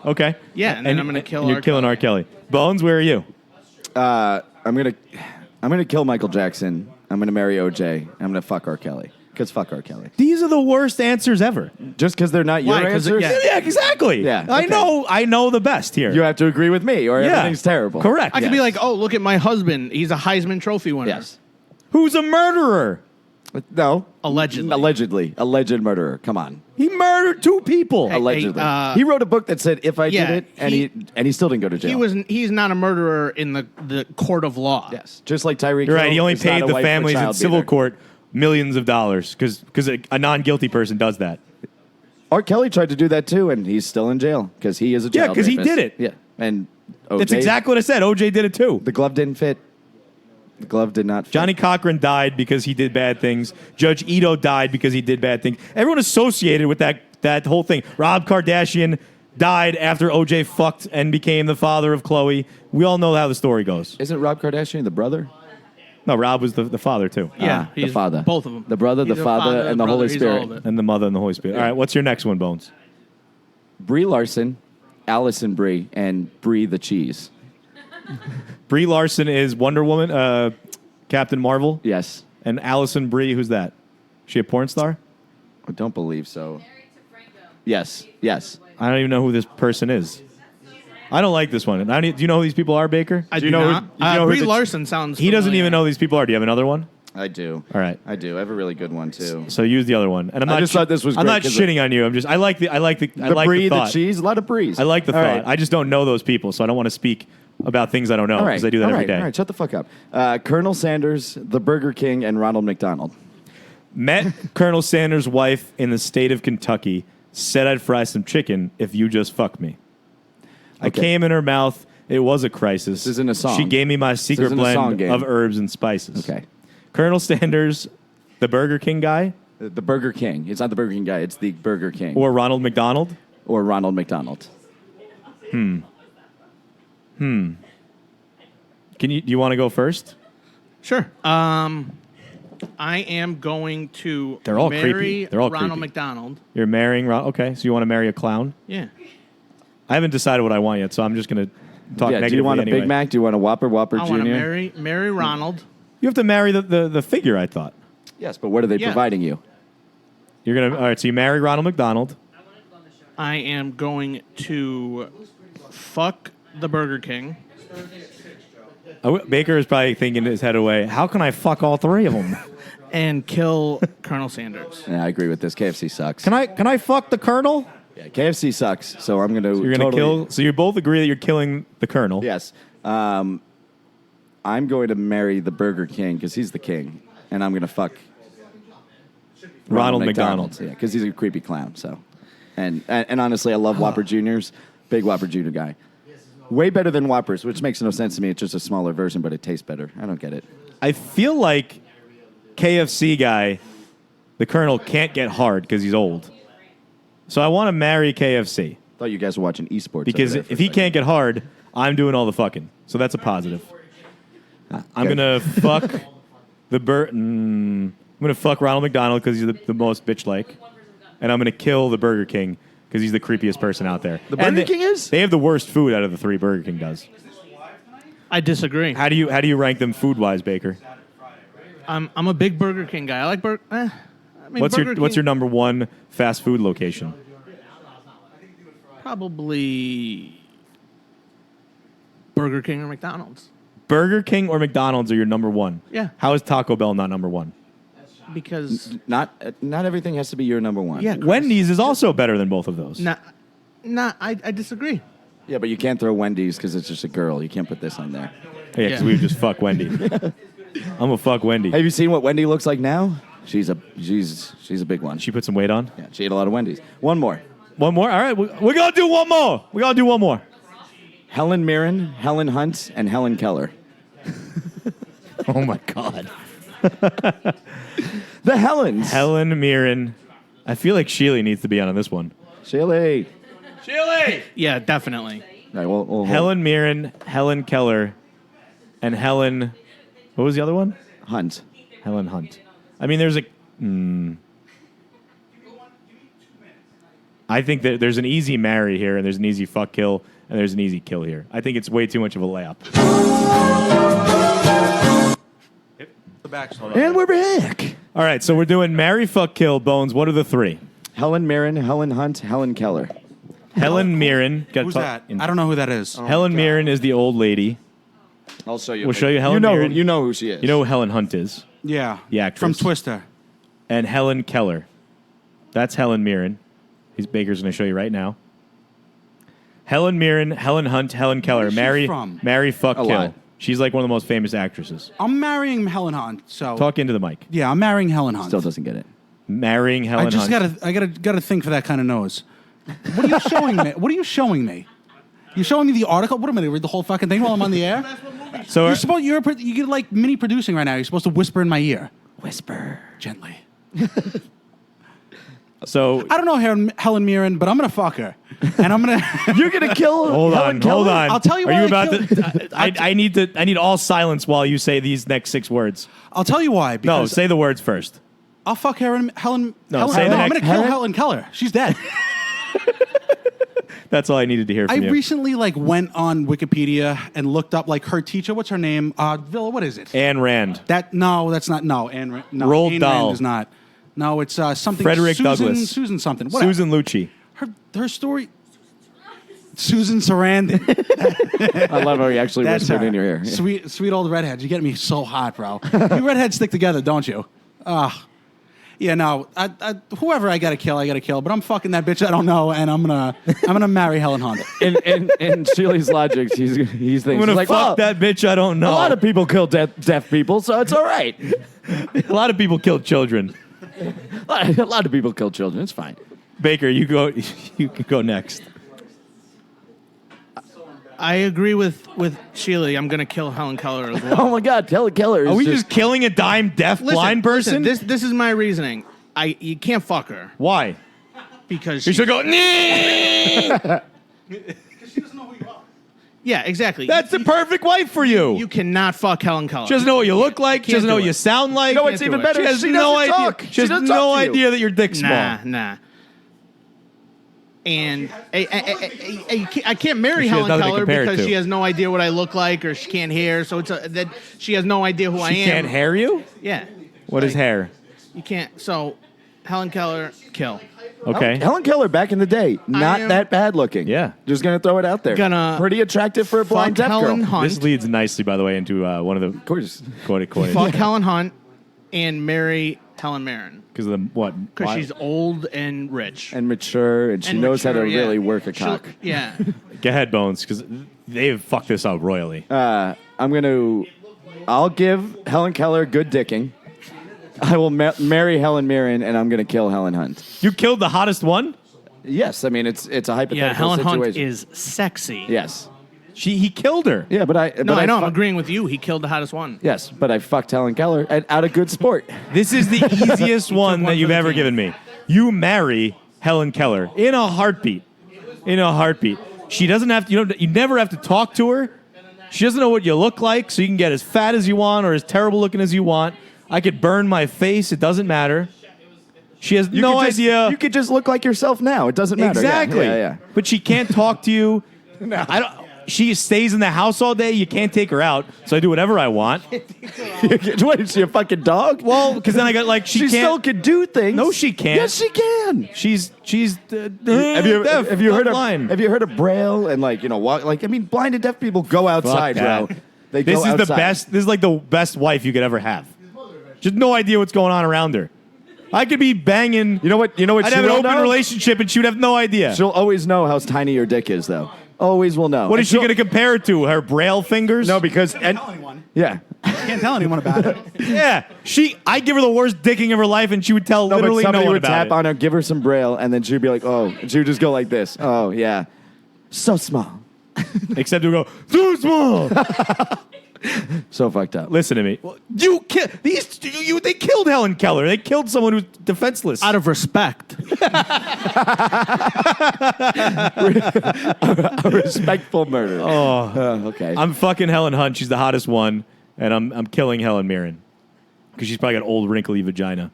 Okay. yeah, and then I'm gonna kill. And you're R. killing Kelly. R. Kelly. Bones, where are you? I'm gonna kill Michael Jackson. I'm gonna marry OJ. I'm gonna fuck R. Kelly. Because fuck R. Kelly. These are the worst answers ever. Just because they're not Why? your 'Cause answers? yeah. Yeah, exactly. Yeah, I okay. know the best here. You have to agree with me or yeah. everything's terrible. Correct. I could be like, oh, look at my husband. He's a Heisman Trophy winner. Yes. Who's a murderer? No. Allegedly. Allegedly. Alleged murderer. Come on. He murdered 2 people. Allegedly. hey, he wrote a book that said if I yeah, did it, and he still didn't go to jail. He's not a murderer in the court of law. Yes. Just like Tyreek You're right. Hill He only is not paid a the wife or families in child civil beater. court millions of dollars because a non-guilty person does that. R. Kelly tried to do that too, and he's still in jail because he is a Yeah, child 'cause he rapist. did it. Yeah. And OJ, That's exactly what I said. OJ did it too. The glove didn't fit. The glove did not fit. Johnny Cochran died because he did bad things. Judge Ito died because he did bad things. Everyone associated with that whole thing. Rob Kardashian died after OJ fucked and became the father of Chloe. We all know how the story goes. Isn't Rob Kardashian the brother? No, Rob was the father too. Yeah, the he's father. both of them. The brother, the He's father, and the brother, Holy he's all Spirit. of it. And the mother and the Holy Spirit. All right, what's your next one, Bones? Brie Larson, Allison Brie, and Brie the cheese. Brie Larson is Wonder Woman, Captain Marvel. Yes. And Allison Brie, who's that? She a porn star? I don't believe so. Yes. Yes. I don't even know who this person is. I don't like this one. Do you know who these people are, Baker? I do you do know not. Who, do you know who Brie the- Larson sounds. He doesn't familiar. even know who these people are. Do you have another one? I do. All right. I do. I have a really good one too. So use the other one. And I'm I not just thought this was I'm great not 'cause shitting on you. I'm just I like the The Brie, the thought. cheese, a lot of Bries. I like the All thought. right. I just don't know those people, so I don't want to speak about things I don't know All right. because I do that all every right. day. All right. Shut the fuck up. Colonel Sanders, the Burger King, and Ronald McDonald. Met Colonel Sanders' wife in the state of Kentucky. Said I'd fry some chicken if you just fuck me. I Okay. came in her mouth. It was a crisis. This isn't a song. She gave me my secret isn't a song blend game. of herbs and spices. Okay. Colonel Sanders, the Burger King guy, The Burger King. It's not the Burger King guy. It's the Burger King. or Ronald McDonald. Or Ronald McDonald. Do you want to go first? Sure. I am going to They're all marry creepy. They're all Ronald creepy. McDonald. You're marrying Ron. Okay, so you want to marry a clown? Yeah. I haven't decided what I want yet, so I'm just going to talk Yeah, negatively do you want a anyway. Big Mac? Do you want a Whopper I want to Jr.? marry Ronald. You have to marry the figure, I thought. Yes, but what are they Yeah. providing you? You're going to... All right, so you marry Ronald McDonald. I am going to fuck the Burger King. Baker is probably thinking his head away, how can I fuck all three of them? And kill Colonel Sanders. Yeah, I agree with this. KFC sucks. Can I fuck the Colonel? Yeah, KFC sucks. So I'm going to. You're going to kill... So you both agree that you're killing the Colonel. Yes. I'm going to marry the Burger King because he's the king, and I'm going to fuck Ronald McDonald. Yeah, because he's a creepy clown. So, and honestly, I love Whopper Juniors. Big Whopper Junior guy. Way better than Whoppers, which makes no sense to me. It's just a smaller version, but it tastes better. I don't get it. I feel like KFC guy, the Colonel, can't get hard because he's old. So I want to marry KFC. Thought you guys were watching esports. Because over there for if a he second. can't get hard, I'm doing all the fucking. So that's a positive. I'm going to fuck the I'm going to fuck Ronald McDonald because he's the most bitch-like. And I'm going to kill the Burger King because he's the creepiest person out there. The Burger King is? They have the worst food out of the three Burger King does. I disagree. How do you rank them food-wise, Baker? I'm a big Burger King guy. I like Burger. I mean, What's Burger your King- number one fast food location? Probably Burger King or McDonald's. Burger King or McDonald's are your number one? Yeah. How is Taco Bell not number one? Because Not everything has to be your number one. yeah, Chris. Wendy's is also better than both of those. I disagree. Yeah, but you can't throw Wendy's because it's just a girl. You can't put this on there. Yeah, because Yeah. we just fuck Wendy. I'm gonna fuck Wendy. Have you seen what Wendy looks like now? She's a big one. She put some weight on. Yeah, she ate a lot of Wendy's. One more. One more. All right, we're gonna do one more. We gotta do one more. Helen Mirren, Helen Hunt, and Helen Keller. Oh my God. The Helens. Helen Mirren. I feel like Sheely needs to be on this one. Shaylee. Yeah, definitely. All right, well, Helen Mirren, Helen Keller, and Helen. What was the other one? Hunt. Helen Hunt. I mean, there's a. I think that there's an easy marry here, and there's an easy fuck kill, and there's an easy kill here. I think it's way too much of a layup. And we're back. All right, so we're doing marry, fuck, kill, Bones. What are the three? Helen Mirren, Helen Hunt, Helen Keller. Helen Mirren. Who's that? I don't know who that is. Helen Mirren is the old lady. I'll show you. We'll show you Helen Mirren. You know who she is. You know who Helen Hunt is. Yeah. The actress. From Twister. And Helen Keller. That's Helen Mirren. Baker's going to show you right now. Helen Mirren, Helen Hunt, Helen Keller. is she Marry, from? marry, fuck, A kill. lot. She's like one of the most famous actresses. I'm marrying Helen Hunt. So Talk into the mic. yeah, I'm marrying Helen Hunt. Still doesn't get it. Marrying Helen I just Hunt. gotta think for that kind of nose. What are you showing me? What are you showing me? You showing me the article? What am I gonna read the whole fucking thing while I'm on the air? So You get like mini producing right now. You're supposed to whisper in my ear. Whisper. Gently. So I don't know Helen Mirren, but I'm gonna fuck her, and I'm gonna. You're gonna kill. hold Helen on, Keller? hold on. I'll tell you Are why you I about killed- to? I need all silence while you say these next 6 words. I'll tell you why. No, Because say the words first. I'll fuck Helen. No, Helen, say the no, I'm next- gonna kill Helen? Helen Keller. She's dead. That's all I needed to hear I from you. recently went on Wikipedia and looked up her teacher. What's her name? Villa. What is it? Anne Rand. That's not. No, Anne. No, Roald Ayn Dahl. Rand is not. No, it's something. Frederick Susan, Douglass. Susan something. Whatever. Susan Lucci. Her story. Susan Sarandon. I love how you actually That's whispered her. in your ear. Sweet old redheads. You get me so hot, bro. You redheads stick together, don't you? Yeah, no. Whoever I gotta kill. But I'm fucking that bitch I don't know, and I'm gonna marry Helen Hunt. In Sheely's logic, he's thinking, I'm gonna like, fuck well, that bitch I don't know. a lot of people kill deaf people, so it's all right. A lot of people kill children. A lot of people kill children. It's fine. Baker, you go. You can go next. I agree with Sheely. I'm gonna kill Helen Keller as well. Oh my God, Helen Keller is Are we just killing a dime deaf blind person? Listen, this is my reasoning. You can't fuck her Why? because You should go. "Nee!" Because she doesn't know who you are. Yeah, exactly. That's the perfect wife for you. You cannot fuck Helen Keller. She doesn't know what you look like. She Can't doesn't know do what you it. sound like. No, it's do even it. better. She has She no doesn't idea. talk. She has doesn't no talk to you. idea that your dick's small. Nah. And I can't marry She has Helen nothing to Keller compare it because to. she has no idea what I look like or she can't hear. So that she has no idea who I She am. can't hair you? Yeah. What is hair? You can't. So Helen Keller, kill. Okay. Helen Keller back in the day, not am- that bad looking. Yeah. Just gonna throw it out there. Pretty attractive for a blind Fuck deaf Helen girl. Hunt. This leads nicely, by the way, into one of the Coitus. quoted Fuck Helen Hunt and marry Helen Mirren because of the what? because Why? she's old and rich. And mature, and she knows how to mature, yeah. really work a She'll- cock. Yeah. Go ahead, Bones, because they've fucked this up royally. I'll give Helen Keller good dicking. I will marry Helen Mirren, and I'm gonna kill Helen Hunt. You killed the hottest one. Yes, I mean it's a hypothetical Yeah, Helen situation. Hunt is sexy. Yes. He killed her. Yeah, but I. No, but I know. I'm fu- agreeing with you. He killed the hottest one. Yes, but I fucked Helen Keller out of good sport. This is the easiest one that you've ever given me. You marry Helen Keller in a heartbeat. In a heartbeat. She doesn't have to. You never have to talk to her. She doesn't know what you look like, so you can get as fat as you want or as terrible looking as you want. I could burn my face. It doesn't matter. She has You no could just- idea. You could just look like yourself now. It doesn't matter. Yeah, Exactly. Yeah. But she can't talk to you. I don't. She stays in the house all day. You can't take her out, so I do whatever I want. What is she, a fucking dog? Well, because then I got like she can't. still can do things. No, she can't. Yes, she can. She's Have you deaf, have you heard blind. of have you heard of Braille and walk blind and deaf people go outside, that. bro. They This go is the outside. best. This is like the best wife you could ever have. Just no idea what's going on around her. I could be banging. You know what? I'd she have an will open know? relationship and she would have no idea. She'll always know how tiny your dick is, though. Always will know. What And is she she'll- going to compare it to? Her braille fingers? No, because Can't tell anyone. yeah. Can't tell anyone about it. Yeah. I give her the worst dicking of her life and she would tell No, but literally no somebody one would about tap it. on her, give her some Braille, and then she'd be like, "Oh," and she would just go like this. "Oh, yeah, so small, Except to go, too small. so fucked up." Listen to me. You they killed Helen Keller. They killed someone who's defenseless. Out of respect. A respectful murder. Oh, okay. I'm fucking Helen Hunt. She's the hottest one, and I'm killing Helen Mirren because she's probably got old wrinkly vagina.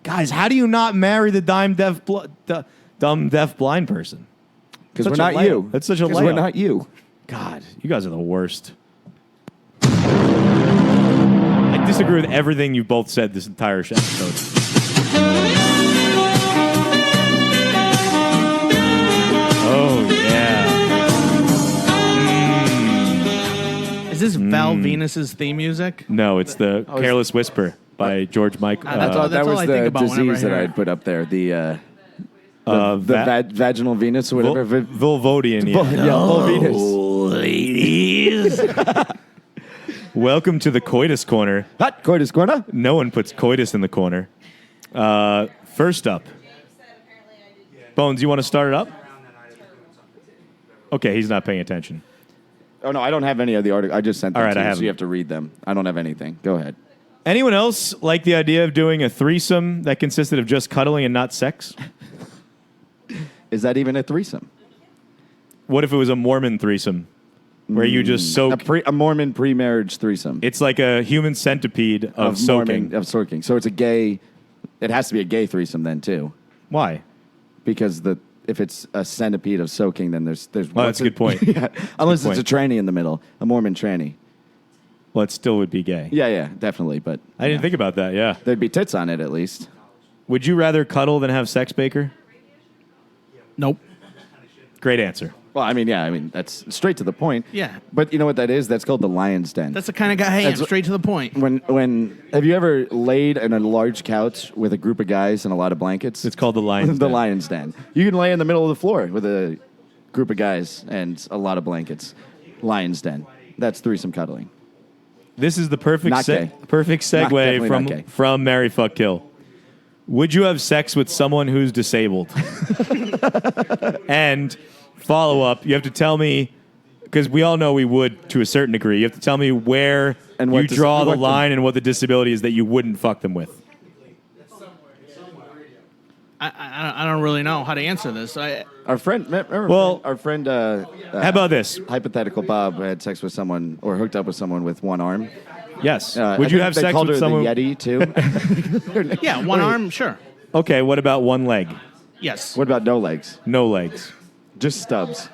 Guys, how do you not marry the dumb deaf blind person? Because such we're a not layup. you. That's such a 'Cause we're layup. not you. God, you guys are the worst. I disagree with everything you both said this entire episode. Oh, yeah. Is this Val Venus's theme music? No, it's the Careless Whisper by George Michael. That's Oh, all- that was I think the about whenever I disease that hear I it. had put up there. The vaginal venous or whatever. Vulvodian, yeah. Full venous. Ladies. Welcome to the Coitus Corner. Hot Coitus Corner. No one puts coitus in the corner. First up, Bones, you want to start it up? Okay, he's not paying attention. Oh no, I don't have any of the articles. I just sent them All right, to I you, have so you them. have to read them. I don't have anything. Go ahead. Anyone else like the idea of doing a threesome that consisted of just cuddling and not sex? Is that even a threesome? What if it was a Mormon threesome where you just soak? A Mormon pre-marriage threesome It's like a human centipede of soaking. Mormon, of soaking. So it's a gay. It has to be a gay threesome then too, Why? because if it's a centipede of soaking, then there's. Well, that's a good point. Yeah, unless it's a point. tranny in the middle, a Mormon tranny. Well, it still would be gay. Yeah, definitely. But I didn't think about that, yeah. there'd be tits on it at least. Would you rather cuddle than have sex, Baker? Nope. Great answer. Well, I mean that's straight to the point. Yeah. But you know what that is? That's called the lion's den. That's the kind of guy I am. That's- Straight to the point. When have you ever laid in a large couch with a group of guys and a lot of blankets? It's called the lion's the den. lion's den. You can lay in the middle of the floor with a group of guys and a lot of blankets. Lion's den. That's threesome cuddling. This is the perfect Not gay. perfect definitely not gay. from Marry Fuck Kill. Would you have sex with someone who's disabled? And follow up, you have to tell me, because we all know we would to a certain degree. You have to tell me where And what you dis- draw the what the- line and what the disability is that you wouldn't fuck them with. I don't really know how to answer this. Our friend, remember Well, our friend. How about this? Hypothetical Bob had sex with someone or hooked up with someone with one arm. Yes. I Would you think have they sex called with her someone? the Yeti too? Yeah, one arm, sure. Okay. What about one leg? Yes. What about no legs? No legs. Just stubs.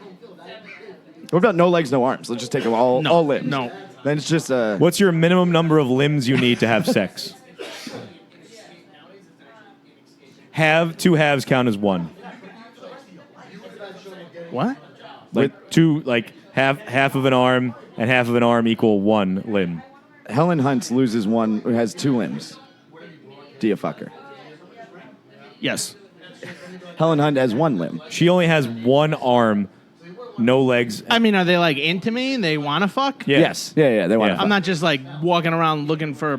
What about no legs, no arms? Let's just take them all limbs. No. Then it's just What's your minimum number of limbs you need to have sex? Two halves count as one. What? Like two, like half of an arm and half of an arm equal one limb. Helen Hunt loses one who has two limbs. Do you fuck her? Yes. Helen Hunt has one limb. She only has one arm, no legs. I mean, are they like into me? They want to fuck? Yeah. Yes. Yeah. They want Yeah. to. I'm not just like walking around looking for a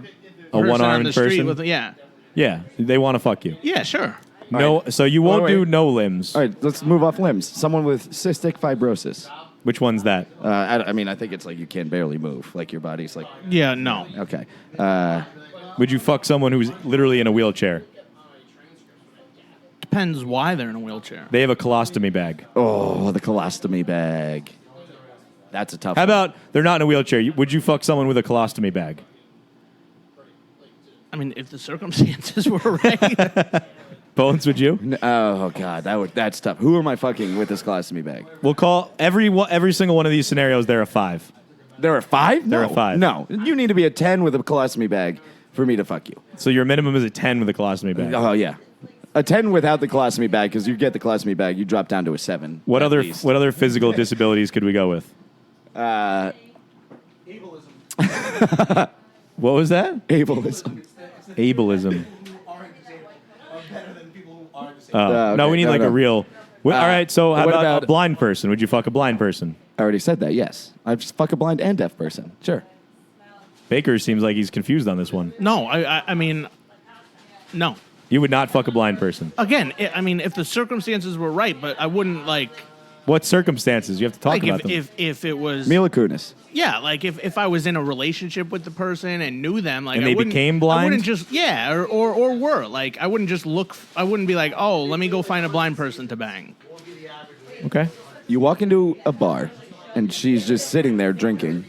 person one-armed on the street person? with yeah. Yeah, they want to fuck you. Yeah, sure. No, so you won't Wait. do no limbs. All right, let's move off limbs. Someone with cystic fibrosis. Which one's that? I mean, I think it's like you can barely move. Like your body's like, Yeah, no. okay. Would you fuck someone who's literally in a wheelchair? Depends why they're in a wheelchair. They have a colostomy bag. Oh, the colostomy bag. That's a tough How one. about they're not in a wheelchair? Would you fuck someone with a colostomy bag? I mean, if the circumstances were right. Bones, would you? Oh, God. That's tough. Who am I fucking with this colostomy bag? We'll call every single one of these scenarios. There are 5. There are 5? There No. are 5. No. You need to be a 10 with a colostomy bag for me to fuck you. So your minimum is a 10 with a colostomy bag. Oh, yeah. A 10 without the colostomy bag, because you get the colostomy bag, you drop down to a 7. What at other least. what other physical disabilities could we go with? What was that? Ableism. Ableism. Okay, No, we need like a real. All right, so how what about about- a blind person? Would you fuck a blind person? I already said that, yes. I'd just fuck a blind and deaf person. Sure. Baker seems like he's confused on this one. No, I mean, no. You would not fuck a blind person. Again, I mean, if the circumstances were right, but I wouldn't like What circumstances? You have to talk like about them. if it was Mila Kunis. yeah, like if I was in a relationship with the person and knew them, like And I they wouldn't, became blind? I wouldn't just or were like I wouldn't just look. I wouldn't be like, oh, let me go find a blind person to bang. Okay. You walk into a bar, and she's just sitting there drinking.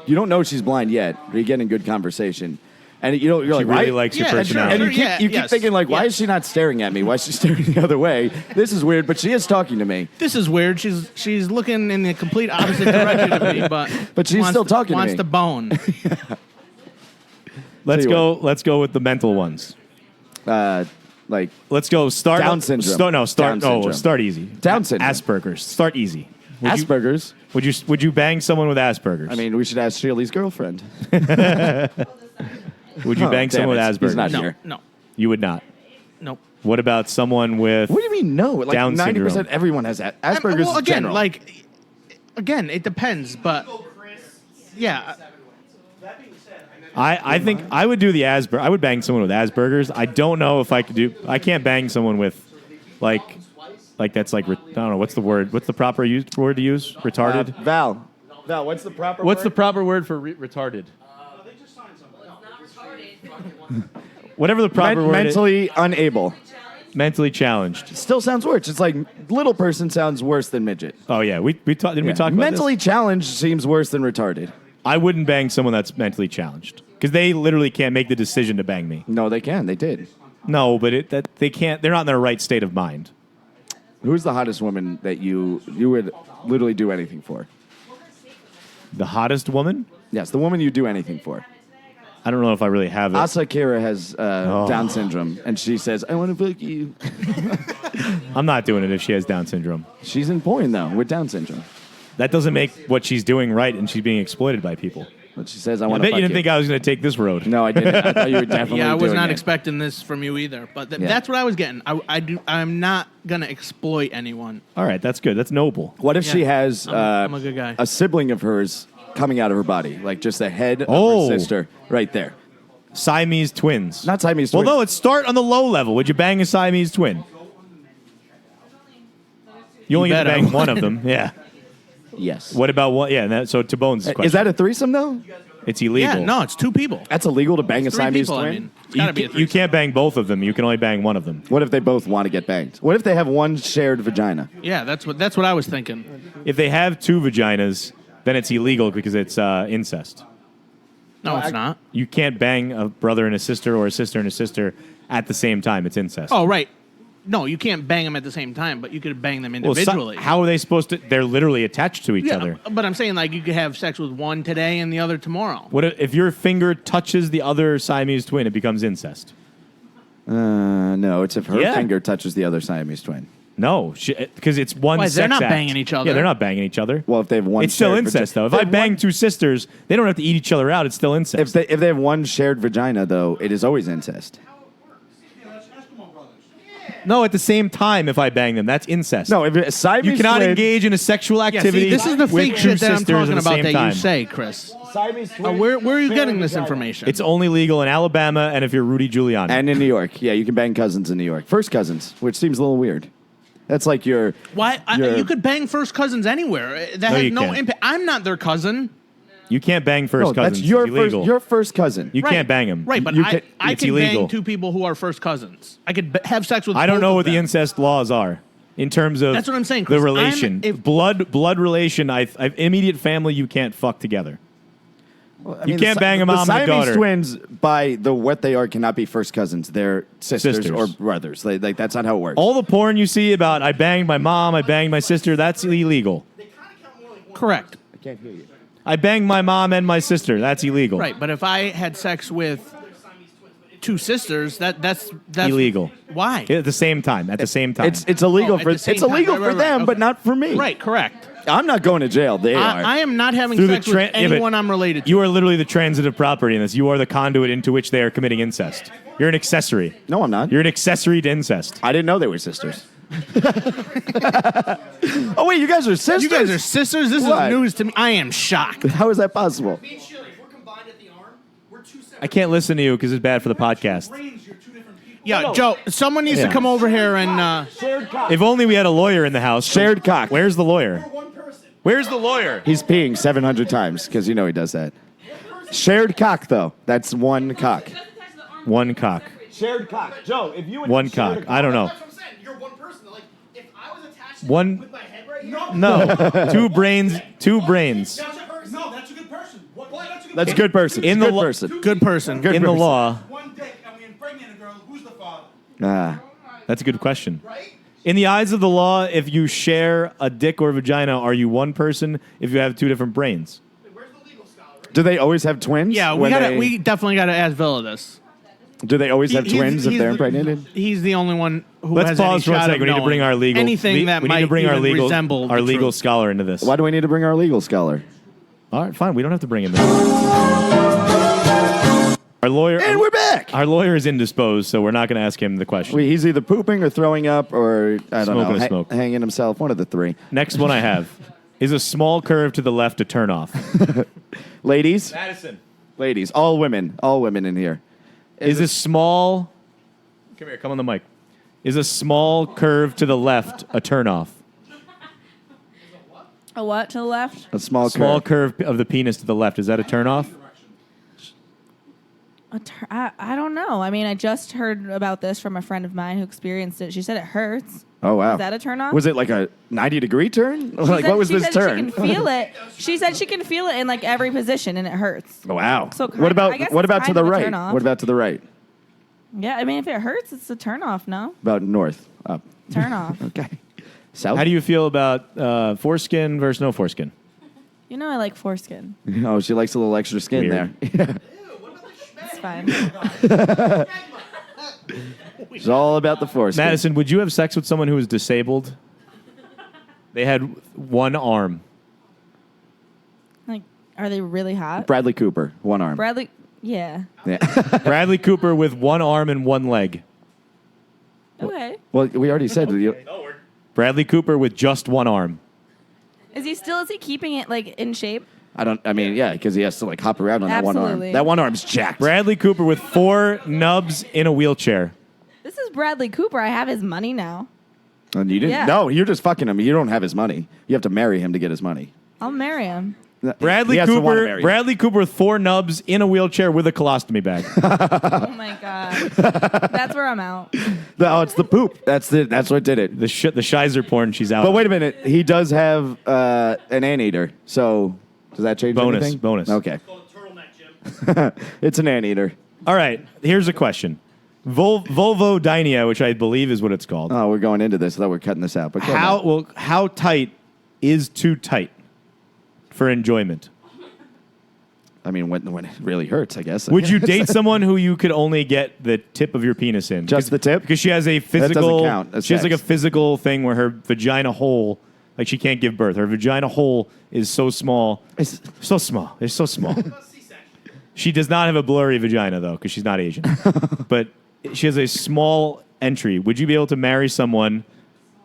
You don't know she's blind yet, but you're getting good conversation. And you're She like, really why? likes your Yeah, sure. personality. And you keep Yes. thinking, like, why Yes. is she not staring at me? Why is she staring the other way? This is weird, but she is talking to me. This is weird. She's looking in the complete opposite direction of me, But she's wants still talking to wants me. to bone. Let's Tell you go. Let's go with the mental ones. Like, Let's go. Start Down syndrome. Down syndrome. Start easy. Down syndrome. Asperger's. Start easy. Asperger's. Would you bang someone with Asperger's? I mean, we should ask Shirley's girlfriend. would you bang damn someone with it. He's Asperger's? not No, here. no, You would not. no. What about someone with? What do you mean, no? Like, Down 90% syndrome. everyone has Asperger's Well, in again, general. again, it depends, but yeah. I think I would do the Asperger. I would bang someone with Asperger's. I don't know if I could do. I can't bang someone with, like that's like I don't know what's the word. What's the proper word to use? Retarded. Val, what's the proper What's the word? proper word for retarded? Whatever the proper word. Mentally unable. Mentally challenged. Still sounds worse. It's like little person sounds worse than midget. Oh yeah, we talked. Didn't we talk about Mentally this? challenged seems worse than retarded. I wouldn't bang someone that's mentally challenged because they literally can't make the decision to bang me. No, they can. They did. No, but they can't. They're not in their right state of mind. Who's the hottest woman that you would literally do anything for? The hottest woman? Yes, the woman you do anything for. I don't know if I really have it. Asa Kira has Down syndrome, and she says, "I want to fuck you." I'm not doing it if she has Down syndrome. She's in porn though with Down syndrome, That doesn't make what she's doing right, and she's being exploited by people. but she says, "I I want to bet fuck you didn't think I was going to take this road. No, I didn't. I thought you were definitely. Yeah, I was doing not it. expecting this from you either. But Yeah. that's what I was getting. I'm not gonna exploit anyone. All right, that's good. That's noble. What if she Yeah. has I'm a good guy. a sibling of hers coming out of her body, like just the head of Oh. her sister, right there? Siamese twins. Not Siamese Well, twins. no, let's start on the low level. Would you bang a Siamese twin? You only get to bet I bang one of them. Yeah. Yes. What about one? Yeah, so to Bones' question. Is that a threesome though? It's illegal. Yeah, no, it's two people. That's illegal to bang a Three Siamese people, twin. I mean. gotta be a You threesome. can't bang both of them. You can only bang one of them. What if they both want to get banged? What if they have one shared vagina? Yeah, that's what I was thinking. If they have two vaginas, then it's illegal because it's incest. No, it's not. You can't bang a brother and a sister or a sister and a sister at the same time. It's incest. Oh, right. No, you can't bang them at the same time, but you could bang them Well, individually. how are they supposed to? They're literally attached to each yeah, other. but I'm saying like you could have sex with one today and the other tomorrow. What if your finger touches the other Siamese twin? It becomes incest. No, it's if her Yeah. finger touches the other Siamese twin. No, because it's one. Why, they're sex not act. banging each other. Yeah, they're not banging each other. Well, if they have one, It's still shared incest, though. If They I have bang one- two sisters, they don't have to eat each other out. It's still incest. if they have one shared vagina, though, it is always incest. No, at the same time, if I bang them, that's incest. No, if a Siamese you cannot twin, engage in a sexual Yeah, activity. see, this is the with fake two shit that I'm sisters at talking the about same that time. you say, Chris. Siamese twin, Where are you shared getting this vagina. information? It's only legal in Alabama, and if you're Rudy Giuliani. And in New York, yeah, you can bang cousins in New York. First cousins, which seems a little weird. That's like your Why? You could bang first cousins anywhere. That has you no can't. impact. I'm not their cousin. you can't bang first no, cousins. that's your It's illegal. your first cousin. You Right. can't bang them. Right, but You I it's can illegal. bang two people who are first cousins. I could have sex with I don't both know of what the them. incest laws are in terms of That's what I'm saying, the Chris. relation. If- blood relation. I've immediate family. You can't fuck together. You can't bang a mom and a Siamese daughter. twins, by what they are, cannot be first cousins. They're sisters, Sisters. or brothers. Like that's not how it works. All the porn you see about I banged my mom, I banged my sister, that's illegal. Correct. I banged my mom and my sister, that's illegal. Right, but if I had sex with two sisters, that's Illegal. Why? At the same time. At the same time. It's illegal at for the same it's illegal time. for Right, them, okay. but not for me. Right, correct. I'm not going to jail. They are. I am not having Through the sex with yeah, but anyone I'm related to. You are literally the transitive property in this. You are the conduit into which they are committing incest. You're an accessory. No, I'm not. You're an accessory to incest. I didn't know they were sisters. Oh wait, you guys are sisters. You guys are sisters? This What? is news to me. I am shocked. How is that possible? Me and Sheila, if we're combined at the arm, we're two separate. I can't listen to you because it's bad for the podcast. brains, you're two different people. Yeah, Joe, someone needs Yeah. to come over here and If only we had a lawyer in the house. Shared cock. Where's the lawyer? One person. Where's the lawyer? He's peeing 700 times because you know he does that. Shared cock, though. That's one cock. One cock. Shared cock. Joe, if you One cock. I don't know. That's what I'm saying. You're one person. Like, if I was attached to One- you with my head right here, No. Two brains. Two brains. that's a person. No, that's a good person. What? That's a good That's a good person. In It's a the good lo- person. good person. Good In the person. law, one dick and we impregnate a girl. Who's the father? Ah. that's a good question. Right? In the eyes of the law, if you share a dick or vagina, are you one person if you have two different brains? Where's the legal scholar? Right? Do they always have twins? Yeah, when we definitely gotta ask Villa this. Do they always have twins if they're the- impregnated? He's the only one who Let's has pause any for a shot second. of We need to bring knowing our legal. anything that we might need to bring even our legal resemble our the legal truth. scholar into this. Why do we need to bring our legal scholar? All right, fine. We don't have to bring him in. Our lawyer. And we're back. Our lawyer is indisposed, so we're not going to ask him the question. He's either pooping or throwing up or, I don't Smoking know, a smoke. hanging himself. One of the three. Next one I have is a small curve to the left to turn off. Ladies? Madison. Ladies. All women in here. Is a small. Come here. Come on the mic. Is a small curve to the left a turn off? A what to the left? A small Curve of the penis to the left. Is that a turn off? I don't know. I mean, I just heard about this from a friend of mine who experienced it. She said it hurts. Oh, wow. Is that a turn off? Was it like a 90-degree turn? Like, what was she this said turn? She can feel it. She said she can feel it in like every position, and it hurts. Oh, wow. So what I guess about it's to kind the of a right? turn off. What about to the right? Yeah, I mean, if it hurts, it's a turn off. No, About north, up. turn off. Okay. South. How do you feel about foreskin versus no foreskin? You know, I like foreskin. Oh, she likes a little extra skin Weird. there. It's fine. It's all about the foreskin. Madison, would you have sex with someone who was disabled? They had one arm. Like, are they really hot? Bradley Cooper, one arm. Bradley. Yeah. Yeah. Bradley Cooper with one arm and one leg. Okay. Well, we already said. Bradley Cooper with just one arm. Is he keeping it like in shape? I mean, yeah, because he has to like hop around on that one arm. Absolutely. That one arm's jacked. Bradley Cooper with 4 nubs in a wheelchair. This is Bradley Cooper. I have his money now. And you didn't? Yeah. No, you're just fucking him. You don't have his money. You have to marry him to get his money. I'll marry him. Bradley He has to wanna Cooper. marry you. Bradley Cooper with 4 nubs in a wheelchair with a colostomy bag. Oh my god. That's where I'm out. No, it's the poop. That's what did it. The Shizer porn, she's out. But wait a minute, he does have an anteater. So does that change anything? Bonus. Okay. It's an anteater. All right, here's a question. Vulvodynia, which I believe is what it's called. Oh, we're going into this. I thought we're cutting this out. But go ahead. How tight is too tight for enjoyment? I mean, when it really hurts, I guess. Would you date someone who you could only get the tip of your penis in? Just the tip? Because she has a doesn't physical. count as She has like a sex. physical thing where her vagina hole, like she can't give birth. Her vagina hole is so small. It's- So small. It's so small. She does not have a blurry vagina though, because she's not Asian. But she has a small entry. Would you be able to marry someone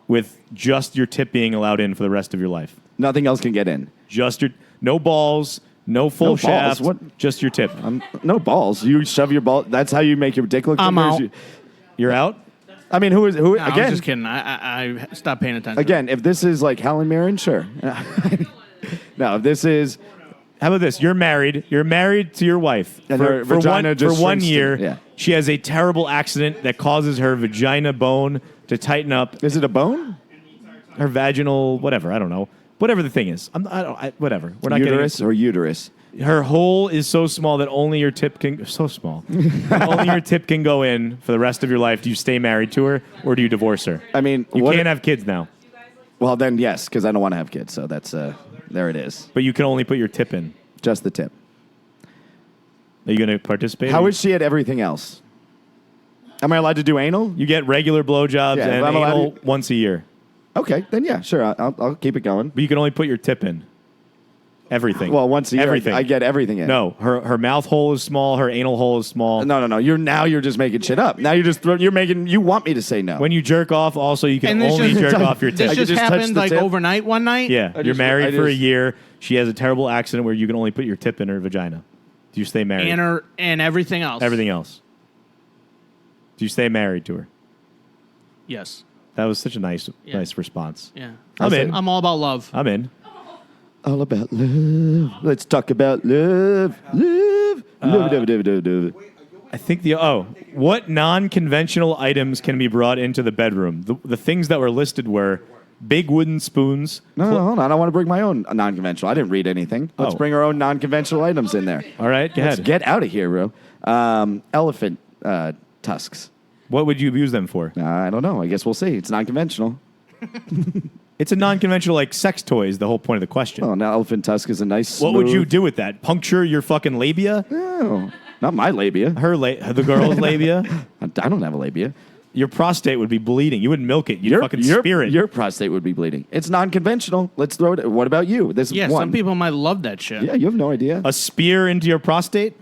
with just your tip being allowed in for the rest of your life? Nothing else can get in. Just your no balls, no full No balls? shaft, What? just your tip. No balls. You shove your ball. That's how you make your dick look I'm bigger, is out. You're out? I mean, who No, I'm again? just kidding. I stopped paying attention. Again, if this is like Helen Mirren, sure. No, if this is How about this? You're married to your wife. And her vagina just for 1 shrinks to- year. yeah. She has a terrible accident that causes her vagina bone to tighten up. is it a bone? Her vaginal, whatever. I don't know. Whatever the thing is. Whatever. We're not Uterus or uterus? getting. Her hole is so small that only your tip can. So small. Only your tip can go in for the rest of your life. Do you stay married to her or do you divorce her? I mean, You what- can't have kids now, Well, then yes, because I don't want to have kids. So that's there it is. but you can only put your tip in. Just the tip. Are you going to participate? How is she at everything else? Am I allowed to do anal? You get regular blowjobs Yeah, if and I'm allowed anal to- once a year. Okay, then yeah, sure. I'll keep it going. But you can only put your tip in. Everything. Well, once a year, Everything. I get everything in. No, her mouth hole is small. Her anal hole is small. No. You're just making shit up. Now you want me to say no. When you jerk off, also you can And this only just- jerk off your This tip. I could just just touch happened the like tip? overnight one night. Yeah, you're just- married I for a just- year. She has a terrible accident where you can only put your tip in her vagina. Do you stay married? And everything else. Everything else. Do you stay married to her? Yes. That was such a nice Yeah. response. Yeah. I'm in. I'm all about love. I'm in. All about love. Let's talk about love. Love. Love. I think what non-conventional items can be brought into the bedroom? The things that were listed were big wooden spoons. No, hold on. I want to bring my own non-conventional. I didn't read anything. Let's Oh. bring our own non-conventional items in there. All right, go Let's ahead. get out of here, bro. Elephant tusks. What would you use them for? I don't know. I guess we'll see. It's non-conventional. It's a non-conventional, like sex toys. The whole point of the question. Oh, an elephant tusk is a nice. What would you smooth- do with that? Puncture your fucking labia? Oh, not my labia. The girl's labia? I don't have a labia. Your prostate would be bleeding. You wouldn't milk it. You'd fucking spear it. Your prostate would be bleeding. It's non-conventional. Let's throw it. What about you? This Yeah, one. some people might love that shit. Yeah, you have no idea. A spear into your prostate?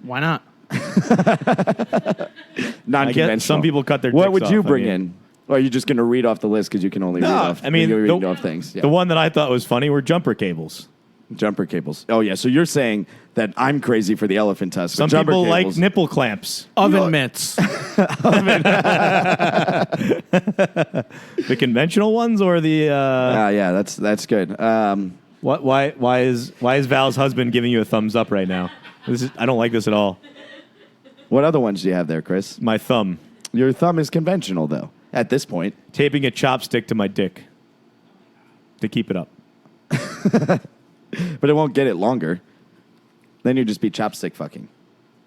Why not? Non-conventional. some people cut their What dicks would you off, I bring mean. in? Or are you just going to read off the list because you can only read off? I mean, you read the, off things. Yeah. the one that I thought was funny were jumper cables. Jumper cables. Oh yeah. So you're saying that I'm crazy for the elephant tusk. Some but jumper people cables, like nipple clamps. Oven mitts. The conventional ones or the yeah, that's good. what? Why is Val's husband giving you a thumbs up right now? I don't like this at all. What other ones do you have there, Chris? My thumb Your thumb is conventional though. At this point, taping a chopstick to my dick to keep it up. but it won't get it longer. Then you just be chopstick fucking.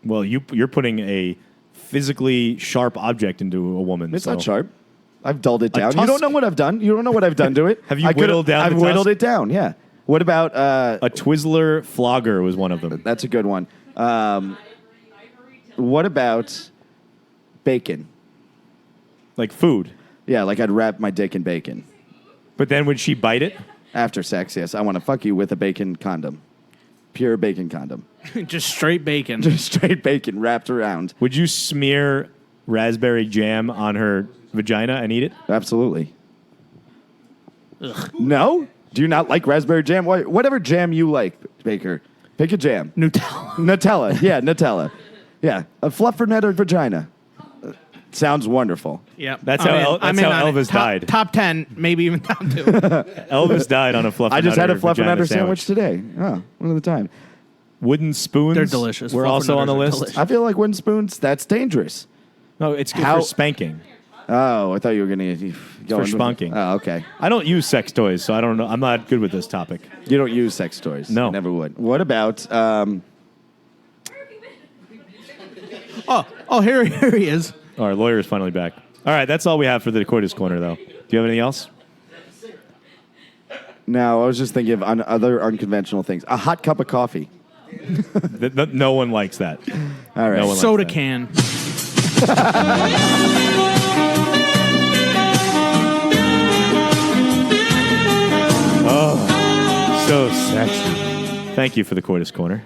Well, you're putting a physically sharp object into a woman. It's so- not sharp. I've dulled it down. You tusk? don't know what I've done. You don't know what I've done to it. Have you I could've- whittled down I've the whittled tusk? it down. Yeah. What about? A Twizzler flogger was one of them. That's a good one. What about bacon? Like food. Yeah, like I'd wrap my dick in bacon. But then would she bite it? After sex, yes. I want to fuck you with a bacon condom. Pure bacon condom. Just straight bacon. Just straight bacon wrapped around. Would you smear raspberry jam on her vagina and eat it? Absolutely. No? Do you not like raspberry jam? Whatever jam you like, Baker. Pick a jam. Nutella. Nutella. Yeah, Nutella. Yeah. A fluffernutter vagina. Sounds wonderful. Yeah. That's how Elvis died. Top 10, maybe even top 2. Elvis died on a fluffernutter I just had a vagina fluffernutter sandwich today. Oh, one at a time. Wooden spoons. They're delicious. We're also on the Fluffernutters are list. delicious. I feel like wooden spoons, that's dangerous. No, it's good How- for spanking. Oh, I thought you were going to go for into- spunking. Oh, okay. I don't use sex toys, so I don't know. I'm not good with this topic. You don't use sex toys. No. You never would. What about Oh, here he is. Our lawyer is finally back. All right, that's all we have for the Coitus Corner, though. Do you have anything else? No, I was just thinking of other unconventional things. A hot cup of coffee. No one likes that. All right. No one likes Soda that. can. So sexy. Thank you for the Coitus Corner.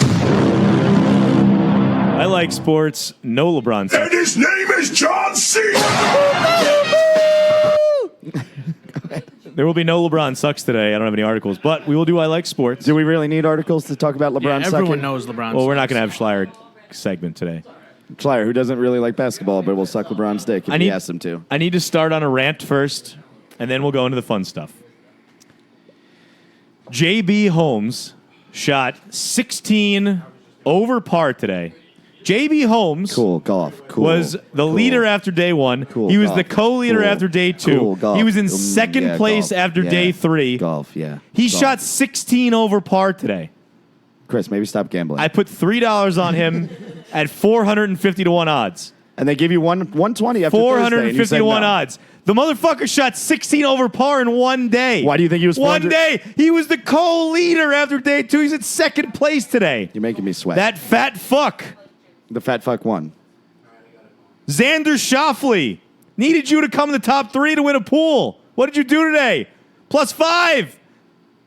I like sports. No LeBron. And his name is John C. There will be no LeBron sucks today. I don't have any articles, but we will do I like sports. Do we really need articles to talk about LeBron Yeah, everyone sucking? knows LeBron. Well, we're not going to have Schleier segment today. Schleier, who doesn't really like basketball, but will suck LeBron's dick if he asks him to. I need to start on a rant first, and then we'll go into the fun stuff. J.B. Holmes shot 16 over par today. J.B. Holmes Cool golf. Cool. was the Cool. leader after day one. Cool He was golf. the co-leader Cool. after day two. Cool golf. He was in second Yeah, place golf. after Yeah. day three. Golf, yeah. He Golf. shot 16 over par today. Chris, maybe stop gambling. I put $3 on him at 450 to 1 odds. and they give you 120 after Thursday. And you 450 said to 1 no. odds. The motherfucker shot 16 over par in one day. Why do you think he was 1 400? day? He was the co-leader after day two. He's in second place today. You're making me sweat. That fat fuck. The fat fuck won. Xander Schauffele needed you to come in the top 3 to win a pool. What did you do today? +5.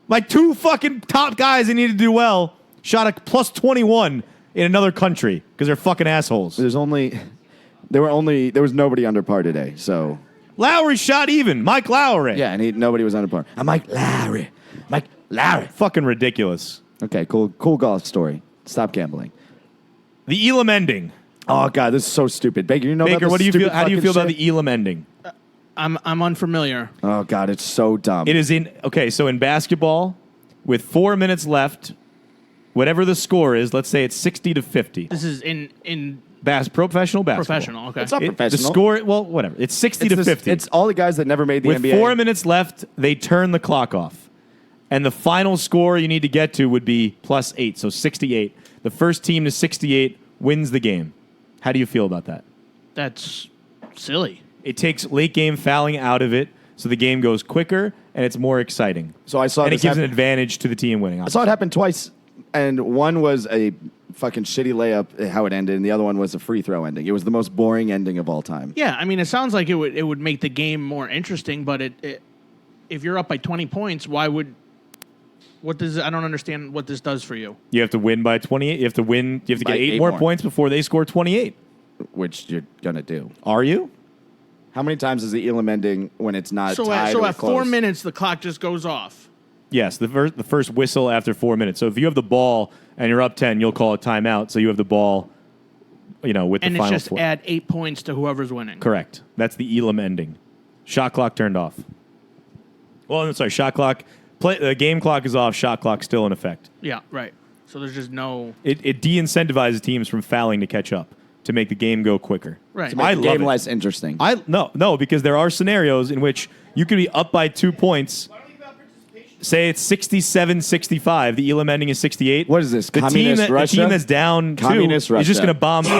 My 2 fucking top guys that needed to do well shot a +21 in another country because they're fucking assholes. There was nobody under par today, so Lowry shot even. Mike Lowry. yeah, and nobody was under par. I'm Mike Lowry. Fucking ridiculous. Okay, cool golf story. Stop gambling. The Elam ending. Oh god, this is so stupid. Baker, you know about Baker, this what do you feel? stupid How do you fucking feel about shit? the Elam ending? I'm unfamiliar. Oh god, it's so dumb. It is so in basketball, with 4 minutes left, whatever the score is, let's say it's 60 to 50. This is in Professional basketball. professional. Okay. It's not The professional. score, well, whatever. It's 60 to 50. It's all the guys that never made the With NBA. 4 minutes left, they turn the clock off. And the final score you need to get to would be +8, so 68. The first team to 68 wins the game. How do you feel about that? That's silly. It takes late game fouling out of it, so the game goes quicker and it's more exciting. So I saw and it this gives an happen- advantage to the team winning. I saw it happen twice, and one was a fucking shitty layup, how it ended, and the other one was a free throw ending. It was the most boring ending of all time. Yeah, I mean, it sounds like it would make the game more interesting, but if you're up by 20 points, I don't understand what this does for you. You have to win by 28. You have to win. You have to By get 8 eight more more. points before they score 28. Which you're gonna do. Are you? How many times is the Elam ending when it's not So tied or at close? 4 minutes, the clock just goes off. Yes, the first whistle after 4 minutes. So if you have the ball and you're up 10, you'll call a timeout. So you have the ball, with And the it's final just 4. add 8 points to whoever's winning. Correct. That's the Elam ending. Shot clock turned off. Well, I'm sorry. Shot clock. The game clock is off. Shot clock still in effect. Yeah, right. So there's just no... It de-incentivizes teams from fouling to catch up to make the game go quicker. Right. So To make I the love game it. less interesting. No, because there are scenarios in which you could be up by 2 points. Say it's 67-65. The Elam ending is 68. What is this, The communist team Russia? The team that's down Communist 2 is just Russia. going to bomb 3.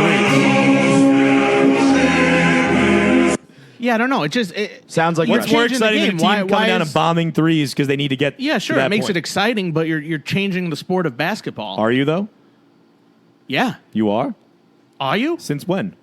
Yeah, I don't know. It just... Sounds like What's Russia. more changing the exciting than a game. team Why- coming why down is- and bombing 3s because they need to get Yeah, to sure. that It makes point. it exciting, but you're changing the sport of basketball. Are you, though? Yeah. You are? Are you? Since when?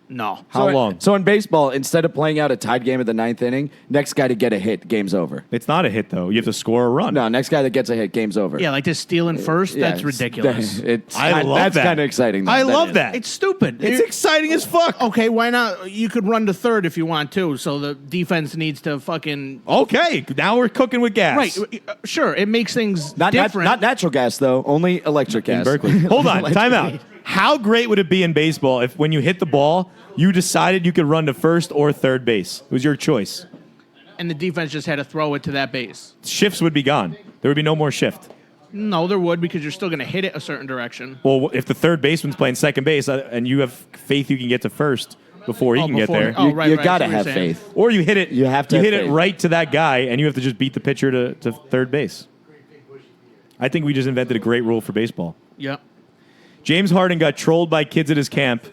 No. How long? So in baseball, instead of playing out a tied game at the 9th inning, next guy to get a hit, game's over. It's not a hit, though. You have to score a run. No, next guy that gets a hit, game's over. Yeah, like this stealing first, Yeah, that's it's- ridiculous. That's kind of exciting. though. I That love is. that. It's stupid. It's exciting as fuck. Okay, why not? You could run to third if you want to, so the defense needs to fucking... Okay, now we're cooking with gas. Right, sure, it makes things Not different. natural gas, though. Only electric gas. In Berkeley. Hold on, time out. How great would it be in baseball if when you hit the ball, you decided you could run to first or third base? It was your choice. And the defense just had to throw it to that base. Shifts would be gone. There would be no more shift. No, there would because you're still going to hit it a certain direction. Well, if the third baseman's playing second base and you have faith you can get to first before he can get there, Oh, right, you right. gotta I see what have you're saying. faith. or you hit it. You have to You have hit it faith. right to that guy, and you have to just beat the pitcher to third base. I think we just invented a great rule for baseball. Yep. James Harden got trolled by kids at his camp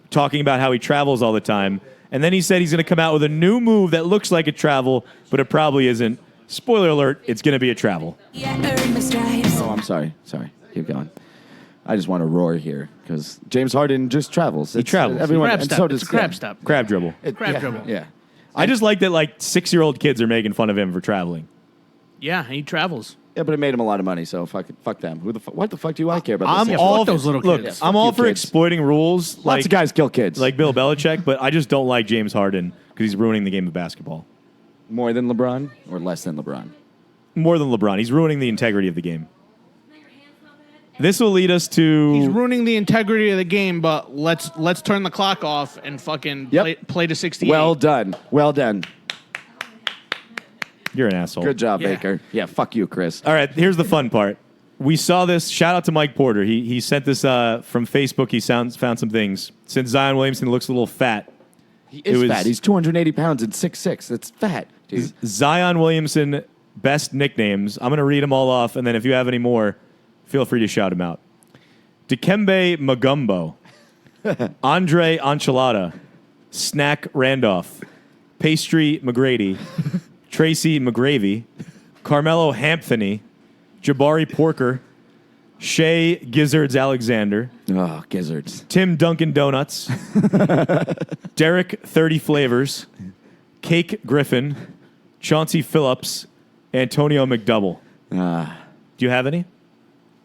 talking about how he travels all the time. And then he said he's going to come out with a new move that looks like a travel, but it probably isn't. Spoiler alert, it's going to be a travel. Oh, I'm sorry. Sorry. Keep going. I just want to roar here because James Harden just travels. He travels. Everyone, Crab and step. so does It's a crab yeah. step. Crab dribble. Crab dribble. Yeah. I just like that like 6-year-old kids are making fun of him for traveling. Yeah, he travels. Yeah, but it made him a lot of money, so fuck them. What the fuck do I care about? I'm this? all fuck those little look, kids. I'm Fuck all you, for kids. exploiting rules Lots of guys kill kids. like Bill Belichick, but I just don't like James Harden because he's ruining the game of basketball. More than LeBron or less than LeBron? More than LeBron. He's ruining the integrity of the game. This will lead us to He's ruining the integrity of the game, but let's turn the clock off and fucking Yep. play to 68. Well done. Well done. You're an asshole. Good job, Yeah. Baker. Yeah, fuck you, Chris. All right, here's the fun part. We saw this. Shout out to Mike Porter. He sent this from Facebook. He found some things. Since Zion Williamson looks a little fat, He is was- fat. He's 280 pounds and 6'6". That's fat, dude. Zion Williamson best nicknames. I'm going to read them all off, and then if you have any more, feel free to shout them out. Dikembe Magumbo, Andre Enchilada, Snack Randolph, Pastry McGrady, Tracy McGravy, Carmelo Hampthony, Jabari Porker, Shea Gizzards Alexander, Oh, gizzards. Tim Dunkin' Donuts, Derek 30 Flavors, Cake Griffin, Chauncey Phillips, Antonio McDouble. Do you have any?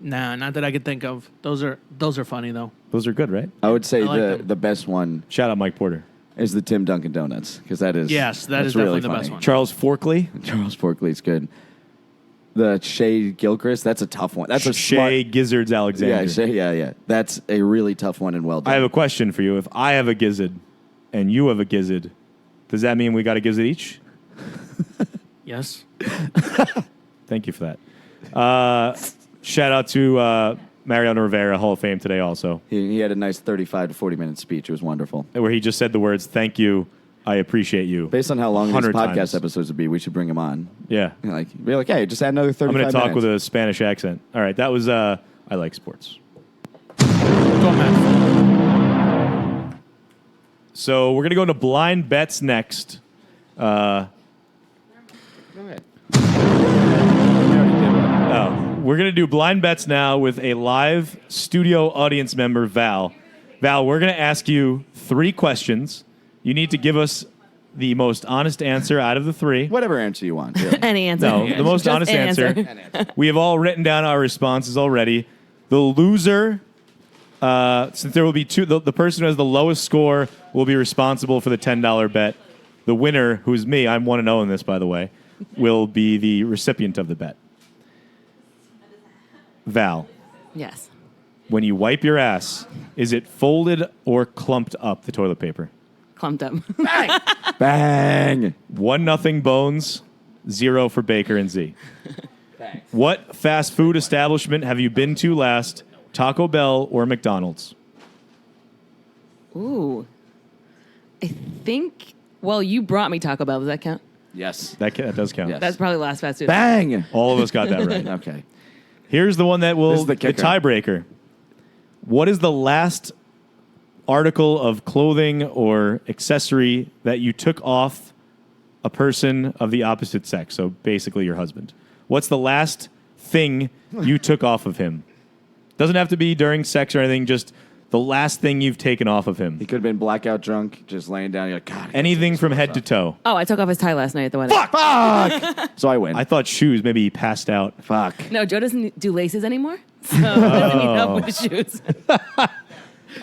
Nah, not that I could think of. Those are funny though. Those are good, right? I would say I like them. the best one Shout out Mike Porter. is the Tim Dunkin' Donuts because that is Yes, that that's is definitely really the funny. best one. Charles Forkley, Charles Barkley's good. The Shea Gilchrist, that's a tough one. That's a Shea smart, Gizzards Alexander. yeah, Shea, yeah. That's a really tough one and well done. I have a question for you. If I have a gizzard and you have a gizzard, does that mean we got a gizzard each? Yes. Thank you for that. Shout out to Mariano Rivera, Hall of Fame today also, he had a nice 35 to 40 minute speech. It was wonderful. where he just said the words, "Thank you, I appreciate you." Based on how long these 100 podcast times. episodes would be, we should bring him on. Yeah. Be like, hey, just add another 35 I'm going to talk minutes. with a Spanish accent. All right, that was I like sports. Go Matt. So we're going to go into blind bets next. Go ahead. We're going to do blind bets now with a live studio audience member, Val. Val, we're going to ask you 3 questions. You need to give us the most honest answer out of the 3. Whatever answer you want. really. Any answer. No, the most Just honest an answer. We have all written down our responses already. The loser, since there will be 2, the person who has the lowest score will be responsible for the $10 bet. The winner, who's me, I'm 1-0 in this, by the way, will be the recipient of the bet. Val, Yes. when you wipe your ass, is it folded or clumped up, the toilet paper? Clumped up. Bang! 1-0 Bones, 0 for Baker and Z. What fast food establishment have you been to last? Taco Bell or McDonald's? Ooh. I think, well, you brought me Taco Bell. Does that count? Yes. That does count. Yes. That's probably the last fast food. Bang! All of us got that right. Okay. Here's the one that will This is the kicker. tiebreaker. What is the last article of clothing or accessory that you took off a person of the opposite sex? So basically your husband. What's the last thing you took off of him? Doesn't have to be during sex or anything, just the last thing you've taken off of him. He could have been blackout drunk, just laying down. You're like, God. I gotta Anything take from this head off. to toe. Oh, I took off his tie last night at the wedding. Fuck! So I win. I thought shoes. Maybe he passed out. Fuck. No, Joe doesn't do laces anymore. So he doesn't need help with shoes.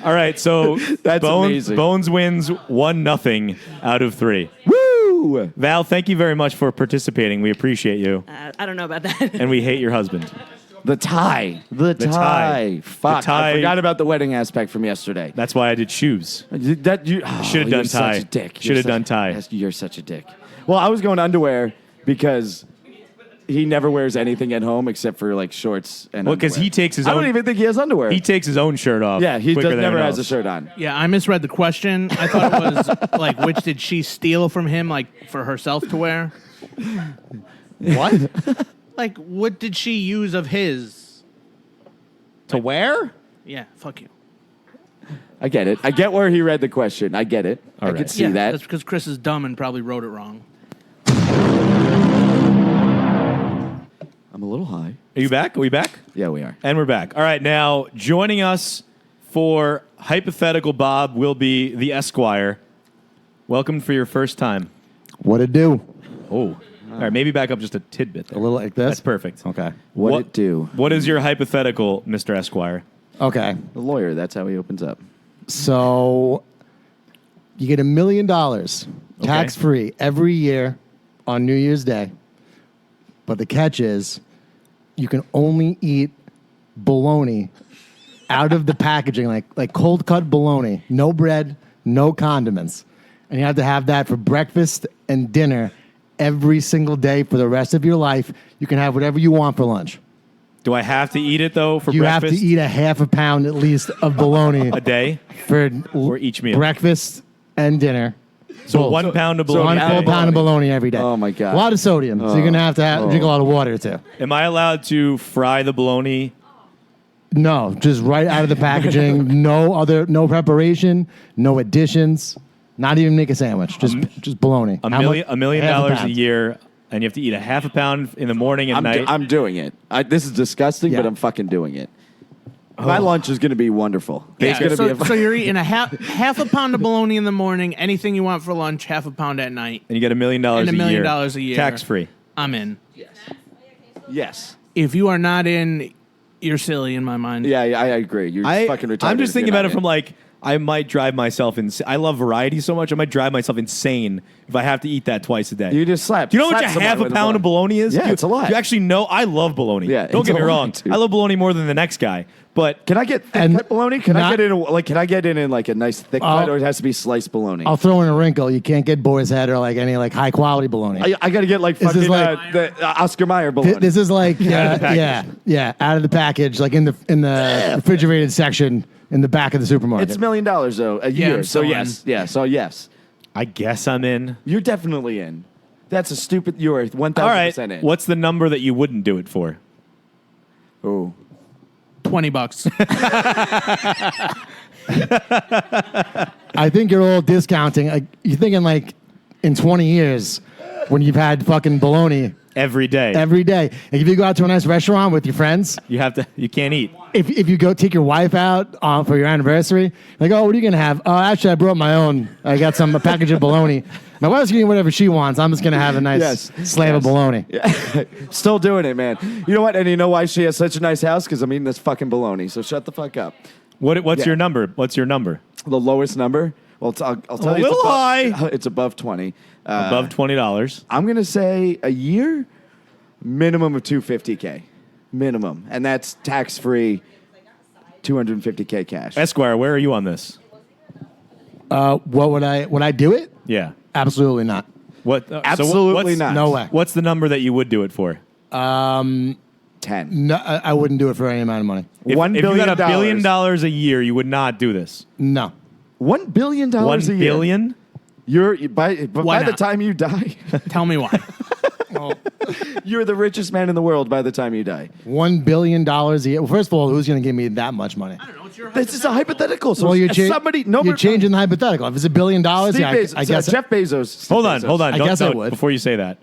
All right, so That's amazing. Bones wins 1-0 out of 3. Woo! Val, thank you very much for participating. We appreciate you. I don't know about that. And we hate your husband. The tie. The tie. tie. Fuck. The tie. I forgot about the wedding aspect from yesterday. That's why I did shoes. That you Should have done tie. Such a dick. Should have You're done such- tie. Yes, you're such a dick. Well, I was going underwear because he never wears anything at home except for like shorts and. Well, because underwear. he takes his I own. don't even think he has underwear. He takes his own shirt off. yeah, he quicker does, than never anyone has a else. shirt on. Yeah, I misread the question. I thought it was like, which did she steal from him, like for herself to wear? What? Like, what did she use of his? To wear? Yeah, fuck you. I get it. I get where he read the question. I get it. I right. could see Yeah, that. that's because Chris is dumb and probably wrote it wrong. I'm a little high. Are you back? Are we back? Yeah, we are. And we're back. All right, now joining us for Hypothetical Bob will be the Esquire. Welcome for your first time. What it do? Oh. All right, maybe back up just a tidbit there. A little like this? That's perfect. Okay. What it do? What is your hypothetical, Mr. Esquire? Okay. The lawyer. That's how he opens up. So you get $1 million tax free every year on New Year's Day. But the catch is you can only eat bologna out of the packaging, like cold cut bologna, no bread, no condiments. And you have to have that for breakfast and dinner every single day for the rest of your life. You can have whatever you want for lunch. Do I have to eat it, though, for You breakfast? have to eat a half a pound at least of bologna a day? for Or each meal? breakfast and dinner. So Both. 1 pound of so bologna. One full pound of bologna every day. Oh, my God. A lot of sodium, so you're gonna have to drink a lot of water too. Am I allowed to fry the bologna? No, just right out of the packaging. No preparation, no additions. Not even make a sandwich. Just bologna. $1 How million, much? $1 million Half a pound. year, and you have to eat a half a pound in the morning and night. I'm doing it. This is disgusting, Yeah. but I'm fucking doing it. My lunch is going to be wonderful. Yeah. It's going to So, be a so you're eating half a pound of bologna in the morning, anything you want for lunch, half a pound at night. and you get $1 million And a $1 million year. a year. Tax free. I'm in. yes. If you are not in, you're silly in my mind. Yeah, I agree. You're fucking retarded. I'm just if thinking you're about not it from in. like, I might drive myself insane. I love variety so much, I might drive myself insane if I have to eat that twice a day. You just slap. Do you know how slap much a someone half a with pound of bologna is? Yeah, You- it's a lot. You actually know I love bologna. Yeah, Don't it's get me a lot, wrong. dude. I love bologna more than the next guy. But Can I get thick And cut bologna? Can I not- get in? Can I get in like a nice thick cut, or it has to be sliced bologna? I'll throw in a wrinkle. You can't get boar's head or like any like high quality bologna. I got to get like This is fucking like- the Oscar Mayer bologna. This is like package. yeah, out of the package, like in the refrigerated section in the back of the supermarket. It's $1 million though a year. I'm So still yes, yeah. So yes, I guess I'm in. you're definitely in. That's a stupid. You are 1,000% All right. in. What's the number that you wouldn't do it for? Oh. $20. I think you're all discounting. You're thinking like in 20 years when you've had fucking bologna Every day. every day. Like if you go out to a nice restaurant with your friends, you have to. You can't eat. if you go take your wife out for your anniversary, like, oh, what are you going to have? Oh, actually, I brought my own. I got a package of bologna. My wife's going to eat whatever she wants. I'm just going to have a nice Yes. slab of bologna. Still doing it, man. You know what? And you know why she has such a nice house? Because I'm eating this fucking bologna. So shut the fuck up. What's Yeah. your number? What's your number? The lowest number? Well, I'll tell A you. little high. It's above 20. Above $20. I'm going to say a year, minimum of $250K. Minimum. And that's tax-free, $250K cash. Esquire, where are you on this? What would I do it? Yeah. Absolutely not. What? Absolutely not. No way. What's the number that you would do it for? 10. No, I wouldn't do it for any amount of money. $1 If billion. you got $1 billion a year, you would not do this. No. $1 billion a $1 year. billion? By the not? time you die, Tell me why. you're the richest man in the world by the time you die. $1 billion a year. Well, first of all, who's going to give me that much money? This is a hypothetical. So Well, you're, you're changing the hypothetical. If it's $1 billion, Steve yeah, Bezos, I guess. Jeff Bezos. Steve Hold on. Bezos. I Don't- guess I don't- would. Before you say that,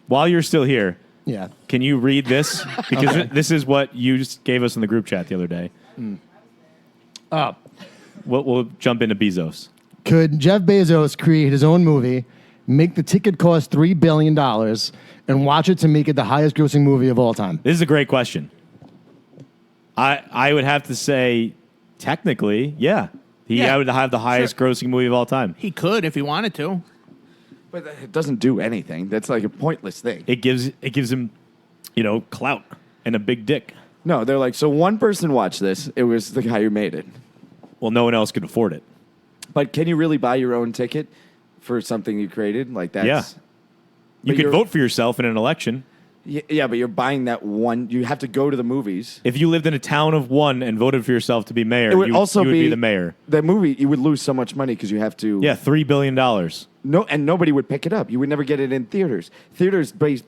while you're still here, Yeah. can you read this? Because this is what you just gave us in the group chat the other day. Oh. We'll jump into Bezos. Could Jeff Bezos create his own movie, make the ticket cost $3 billion, and watch it to make it the highest grossing movie of all time? This is a great question. I would have to say, technically, yeah. Yeah. I would have the highest grossing movie of all time. He could if he wanted to. But it doesn't do anything. That's like a pointless thing. It gives him, clout and a big dick. No, they're like, so one person watched this. It was the guy who made it. Well, no one else could afford it. But can you really buy your own ticket for something you created? Like that's Yeah. You But could you're- vote for yourself in an election. Yeah, but you're buying that one. You have to go to the movies. If you lived in a town of one and voted for yourself to be mayor, It would you also would be the mayor. The movie, you would lose so much money because you have to. Yeah, $3 billion. No, and nobody would pick it up. You would never get it in theaters. Theaters base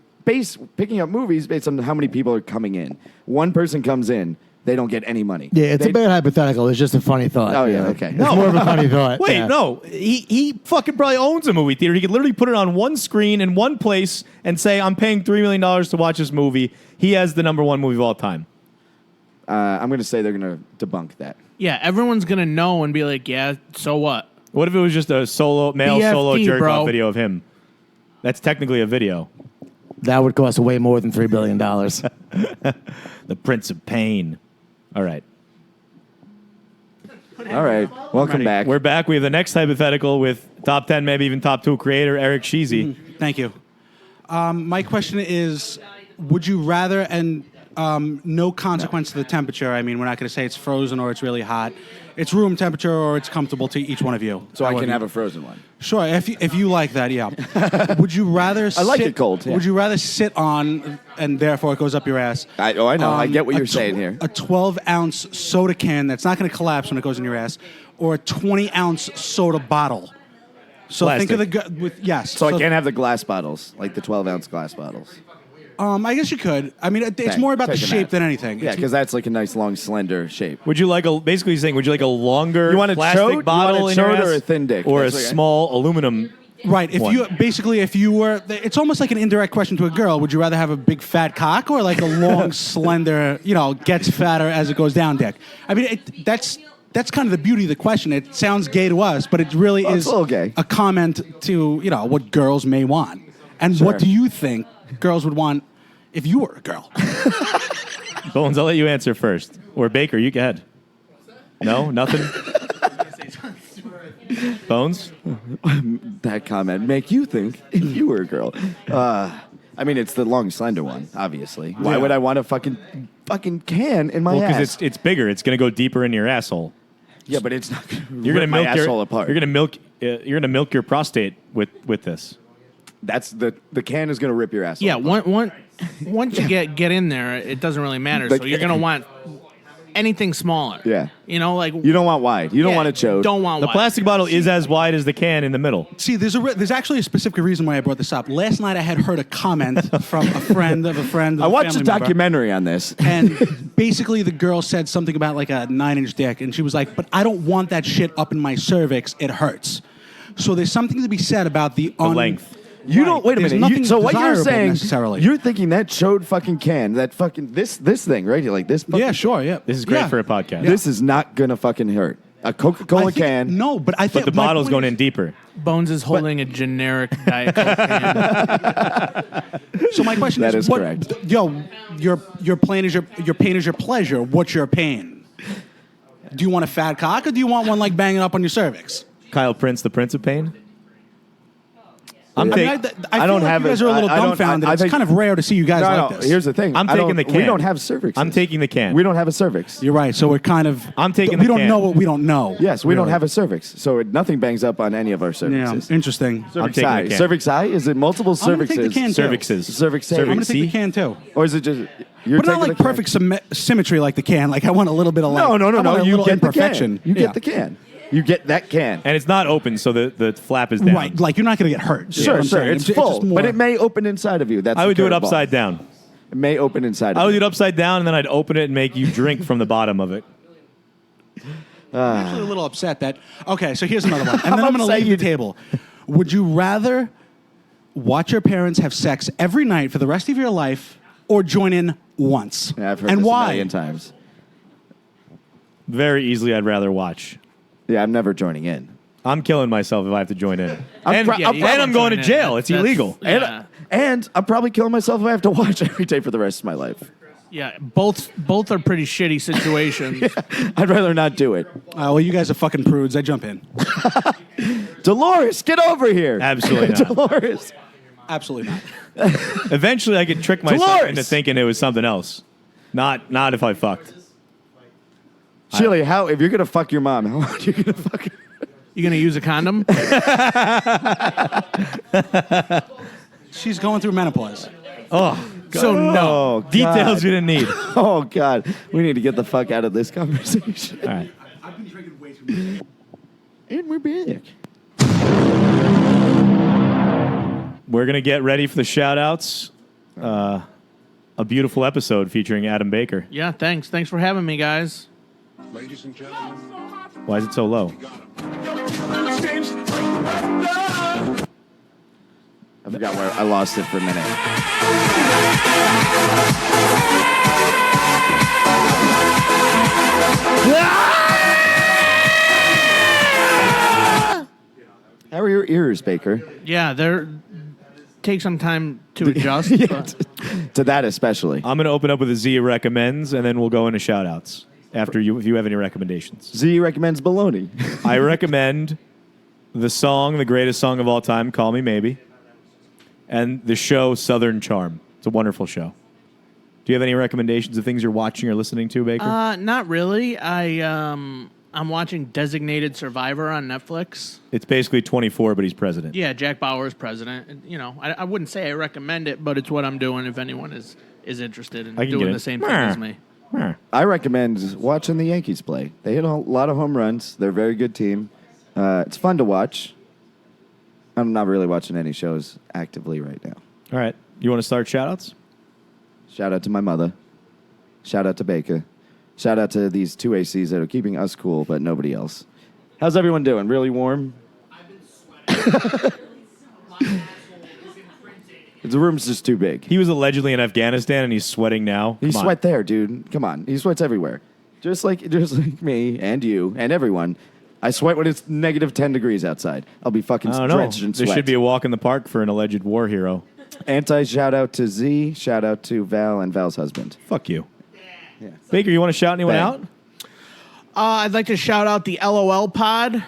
picking up movies based on how many people are coming in. One person comes in, they don't get any money. Yeah, it's They- a bad hypothetical. It's just a funny thought. Oh, yeah, okay. It's more of a funny thought. Wait, yeah. no. He fucking probably owns a movie theater. He could literally put it on one screen in one place and say, I'm paying $3 million to watch this movie. He has the number one movie of all time. I'm going to say they're going to debunk that. Yeah, everyone's gonna know and be like, yeah, so what? What if it was just a solo BFD, jerk bro. off video of him? That's technically a video. That would cost way more than $3 billion. The Prince of Pain. All right. All right. Welcome back. We're back. We have the next hypothetical with top 10, maybe even top 2 creator Eric Sheezy. Thank you. My question is, would you rather, and no consequence to the temperature, I mean, we're not going to say it's frozen or it's really hot. It's room temperature or it's comfortable to each one of you. so I can However have you- a frozen one. Sure, if you like that, yeah. Would you rather I like it cold, yeah. Would you rather sit on, and therefore it goes up your ass? I know. I get what a you're saying here. A 12-ounce soda can that's not going to collapse when it goes in your ass, or a 20-ounce soda bottle. So think of yes. So I can't have the glass bottles, like the 12-ounce glass bottles. I guess you could. I mean, it's Okay, more about the take a shape nap. than anything. Yeah, It's- because that's like a nice, long, slender shape. Would you like basically saying, would you like a longer You want a plastic chode? You bottle want a in your chode ass? or a thin dick? Or a That's what I- small aluminum? right. If one. if you were, it's almost like an indirect question to a girl. Would you rather have a big fat cock or like a long, slender, gets fatter as it goes down dick? I mean, that's kind of the beauty of the question. It sounds gay to us, but it really Well, it's is a little gay. a comment to what girls may want. And Sure. what do you think girls would want if you were a girl? Bones, I'll let you answer first. Or Baker, you go ahead. No? Nothing? Bones? That comment make you think if you were a girl. I mean, it's the long, slender one, obviously. Why would I want a fucking can in my Well, ass? because it's bigger. It's going to go deeper in your asshole. Yeah, but it's not going You're to going to my milk asshole apart. You're going to milk your prostate with this. That's the can is going to rip your asshole. Yeah, apart. once you get in there, it doesn't really matter. But- So you're gonna want anything smaller. Yeah. Like You don't want wide. You don't yeah, want a chode. Don't want The wide. plastic bottle is as wide as the can in the middle. See, there's actually a specific reason why I brought this up. Last night I had heard a comment from a friend of a friend. Of I a watched a family member. documentary on this. And basically, the girl said something about like a 9-inch dick, and she was like, "But I don't want that shit up in my cervix. It hurts." So there's something to be said about the length. You don't. Wait a There's minute. nothing So what you're desirable saying? necessarily. You're thinking that chode fucking can, that fucking this thing right here, like this. Fucking, Yeah, sure, yeah. This is great Yeah. for a podcast. This is not gonna fucking hurt. A Coca-Cola I think- can. No, but I think But the my bottle's point going is- in deeper. Bones is holding a generic Diet Coke can. So my question That is, is what, correct. your pain is your pain is your pleasure. What's your pain? Do you want a fat cock or do you want one like banging up on your cervix? Kyle Prince, the Prince of Pain. I'm I mean, taking. I I feel don't like have you guys it. are a little I don't- dumbfounded. I It's think- kind of rare to see you guys No, like no. this. Here's the thing. I'm I taking don't- the can. We don't have cervixes. I'm taking the can. We don't have a cervix. You're right. So we're kind of. I'm taking We the don't can. know what we don't know. Yes, we don't really. have a cervix, so nothing bangs up on any of our Yeah, cervixes. interesting. I'm taking the can. Cervix eye? Is it multiple I'm gonna take the cervixes? can, too. Cervixes. Cervix I'm gonna Cervix. take the See? can too. Or is it just you're But not taking like the can? perfect symmetry like the can. Like I want a little bit of like. No. I want a You little get the imperfection. can. You Yeah. get the can. You get that can. And it's not open, so the flap is down. Right, like you're not going to get hurt. is what Sure, I'm sure. saying. It's just full, more- but it may open inside of you. That's I the would do it curveball. upside down. It may open inside. I of would you. do it upside down, and then I'd open it and make you drink from the bottom of it. I'm actually a little upset that. Okay, so here's another one, and then I'm going to upset leave you- the table. Would you rather watch your parents have sex every night for the rest of your life, or join in once? Yeah, I've heard and this why? a million times. Very easily, I'd rather watch. Yeah, I'm never joining in. I'm killing myself if I have to join in. And, pro- I'm and I'm going to joining in. jail. It's That's- illegal. Yeah. And I'm probably killing myself if I have to watch every day for the rest of my life. Yeah, both are pretty shitty situations. I'd rather not do it. Well, you guys are fucking prudes. I jump in. Dolores, get over here. Absolutely not. Dolores. Absolutely not. Eventually, I could trick myself Dolores! into thinking it was something else. Not if I fucked. Chili, how if you're gonna fuck your mom, how are you gonna fuck her? You gonna use a condom? She's going through menopause. Oh, So no. Oh, God. Details you didn't need. Oh, God. We need to get the fuck out of this conversation. All right. I've been drinking way too much. And we're back. We're going to get ready for the shout-outs. A beautiful episode featuring Adam Baker. Yeah, thanks. Thanks for having me, guys. Ladies and gentlemen, Why is it so low? I forgot where I lost it for a minute. How are your ears, Baker? Yeah, they're take some time to adjust. but To that especially. I'm going to open up with a Z recommends, and then we'll go into shout-outs after you, if you have any recommendations. Z recommends baloney. I recommend the song, the greatest song of all time, Call Me Maybe, and the show Southern Charm. It's a wonderful show. Do you have any recommendations of things you're watching or listening to, Baker? not really. I'm watching Designated Survivor on Netflix. It's basically 24, but he's president. Yeah, Jack Bauer's president. And, you know, I wouldn't say I recommend it, but it's what I'm doing if anyone is interested in I can get doing it. the same thing as me. I recommend watching the Yankees play. They hit a lot of home runs. They're a very good team. It's fun to watch. I'm not really watching any shows actively right now. All right. You want to start shout-outs? Shout out to my mother. Shout out to Baker. Shout out to these two ACs that are keeping us cool, but nobody else. How's everyone doing? Really warm? I've been sweating. My asshole is imprinted. The room's just too big. He was allegedly in Afghanistan, and he's sweating now. He Come on. sweat there, dude. Come on. He sweats everywhere. Just like me and you and everyone. I sweat when it's negative 10 degrees outside. I'll be fucking I don't know. drenched in There sweat. should be a walk in the park for an alleged war hero. Anti-shout out to Z. Shout out to Val and Val's husband. Fuck you. Baker, you want to shout anyone Bang. out? I'd like to shout out the LOL pod.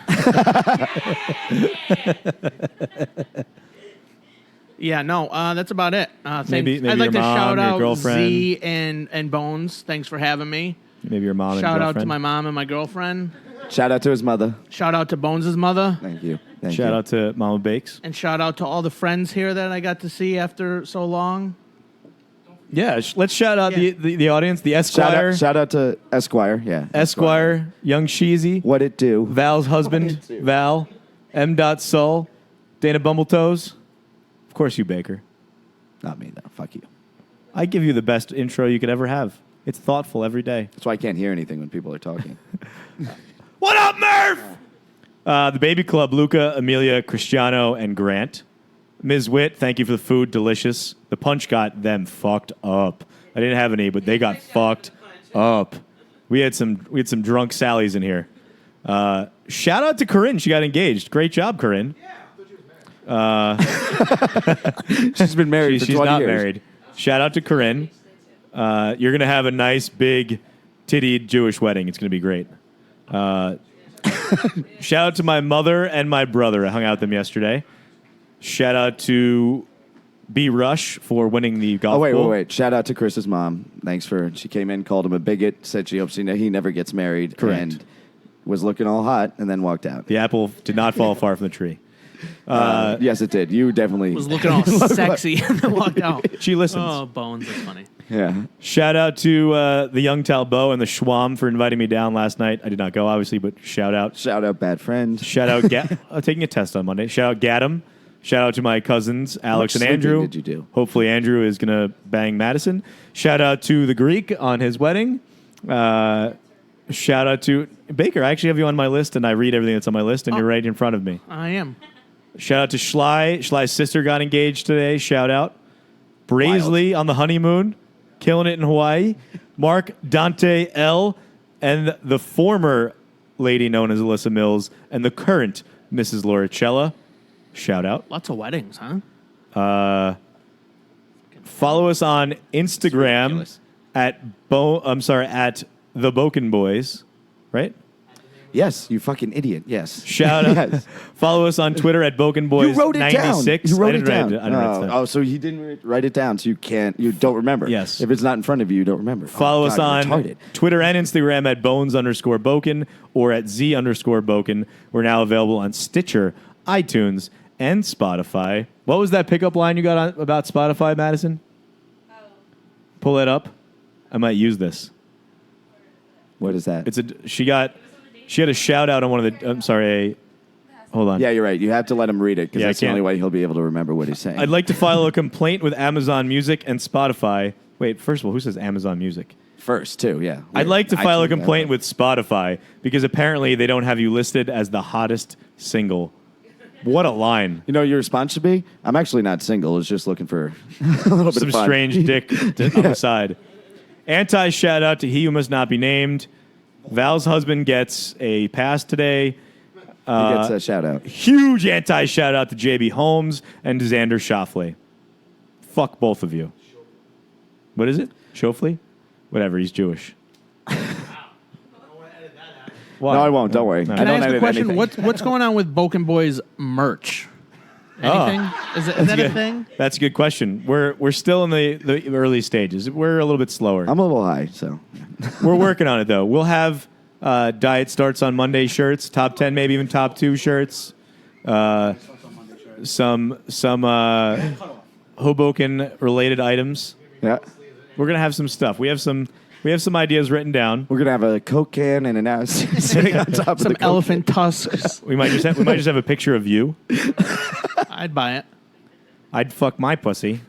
Yeah, no, that's about it. Thanks. Maybe I'd like your to mom, shout your out girlfriend. Z and Bones. Thanks for having me. Maybe your mom and Shout out to girlfriend. my mom and my girlfriend. Shout out to his mother. Shout out to Bones' mother. Thank you. Thank Shout you. out to Mama Bakes. And shout out to all the friends here that I got to see after so long. Yeah, let's shout out Yeah. the audience, the Esquire, Shout out to Esquire. Yeah. Esquire, Young Sheezy, What it do? Val's husband, Val, M. Sull, Dana Bumbletoes. Of course, you, Baker. Not me, though. Fuck you. I give you the best intro you could ever have. It's thoughtful every day. That's why I can't hear anything when people are talking. What up, Murph? The Baby Club, Luca, Amelia, Cristiano, and Grant. Ms. Witt, thank you for the food. Delicious. The punch got them fucked up. I didn't have any, but they got fucked up. We had some drunk Sallies in here. Shout out to Corinne. She got engaged. Great job, Corinne. She's been married for She's 20 not years. married. Shout out to Corinne. You're going to have a nice, big, tittied Jewish wedding. It's going to be great. Shout out to my mother and my brother. I hung out with them yesterday. Shout out to B. Rush for winning the golf pool. Wait. Shout out to Chris's mom. Thanks for, she came in, called him a bigot, said she hopes he never gets married. Correct. And was looking all hot and then walked out. The apple did not fall far from the tree. Yes, it did. You definitely. Was looking all sexy and then walked out. She listens. Oh, Bones, that's funny. Yeah. Shout out to the young Talbot and the Schwam for inviting me down last night. I did not go, obviously, but shout out. Shout out, bad friend. Shout out, taking a test on Monday. Shout out, Gaddam. Shout out to my cousins, Alex much and Andrew. sleeping did you do? Hopefully, Andrew is going to bang Madison. Shout out to the Greek on his wedding. Shout out to Baker. I actually have you on my list, and I read everything that's on my list, and you're right in front of me. I am. Shout out to Schley. Schley's sister got engaged today. Shout out. Braisley on the honeymoon, killing it in Hawaii. Mark, Dante, L, and the former lady known as Alyssa Mills, and the current Mrs. Loricella. Shout out. Lots of weddings, huh? Follow us on Instagram ridiculous. at the Boken Boys, right? Yes, you fucking idiot. Yes. Shout out. Yes. Follow us on Twitter at Boken Boys You wrote it down. 96. You wrote I it didn't down. write I didn't write it down. So he didn't write it down, so you don't remember. Yes. If it's not in front of you, you don't remember. Follow Oh, us God, on you're retarded. Twitter and Instagram at Bones_Boken or at Z_Boken. We're now available on Stitcher, iTunes, and Spotify. What was that pickup line you got on, about Spotify, Madison? Oh, Pull it up. I might use this. What is that? She had a shout out on one of the. I'm sorry. Hold on. Yeah, you're right. You have to let him read it because Yeah, I that's the can't. only way he'll be able to remember what he's saying. I'd like to file a complaint with Amazon Music and Spotify. Wait, first of all, who says Amazon Music? First, too, yeah. I'd like to file a iTunes, complaint yeah. with Spotify because apparently they don't have you listed as the hottest single. What a line. You know what your response should be? I'm actually not single. I was just looking for a little bit Some of fun. strange dick on the side. Anti-shout out to he who must not be named. Val's husband gets a pass today. He gets a shout out. Huge anti-shout out to JB Holmes and Xander Schauffele. Fuck both of you. What is it? Schauffele? Whatever, he's Jewish. Why? No, I won't. Don't worry. No. I Can I don't ask a edit question? anything. What's going on with Boken Boys merch? Anything? Is that a thing? That's a good question. We're still in the early stages. We're a little bit slower. I'm a little high, so. We're working on it though. We'll have Diet Starts on Monday shirts, top 10, maybe even top 2 shirts. Some Hoboken related items. Yeah. We're gonna have some stuff. We have some ideas written down. We're going to have a Coke can and an ass sitting on top of the Some Coke elephant tusks. We might just have a picture of you. I'd buy it. I'd fuck my pussy.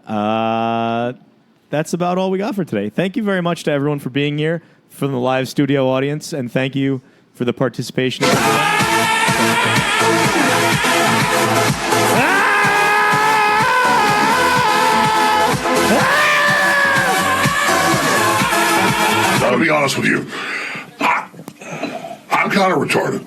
That's about all we got for today. Thank you very much to everyone for being here, from the live studio audience, and thank you for the participation. I'll be honest with you. I'm kind of retarded.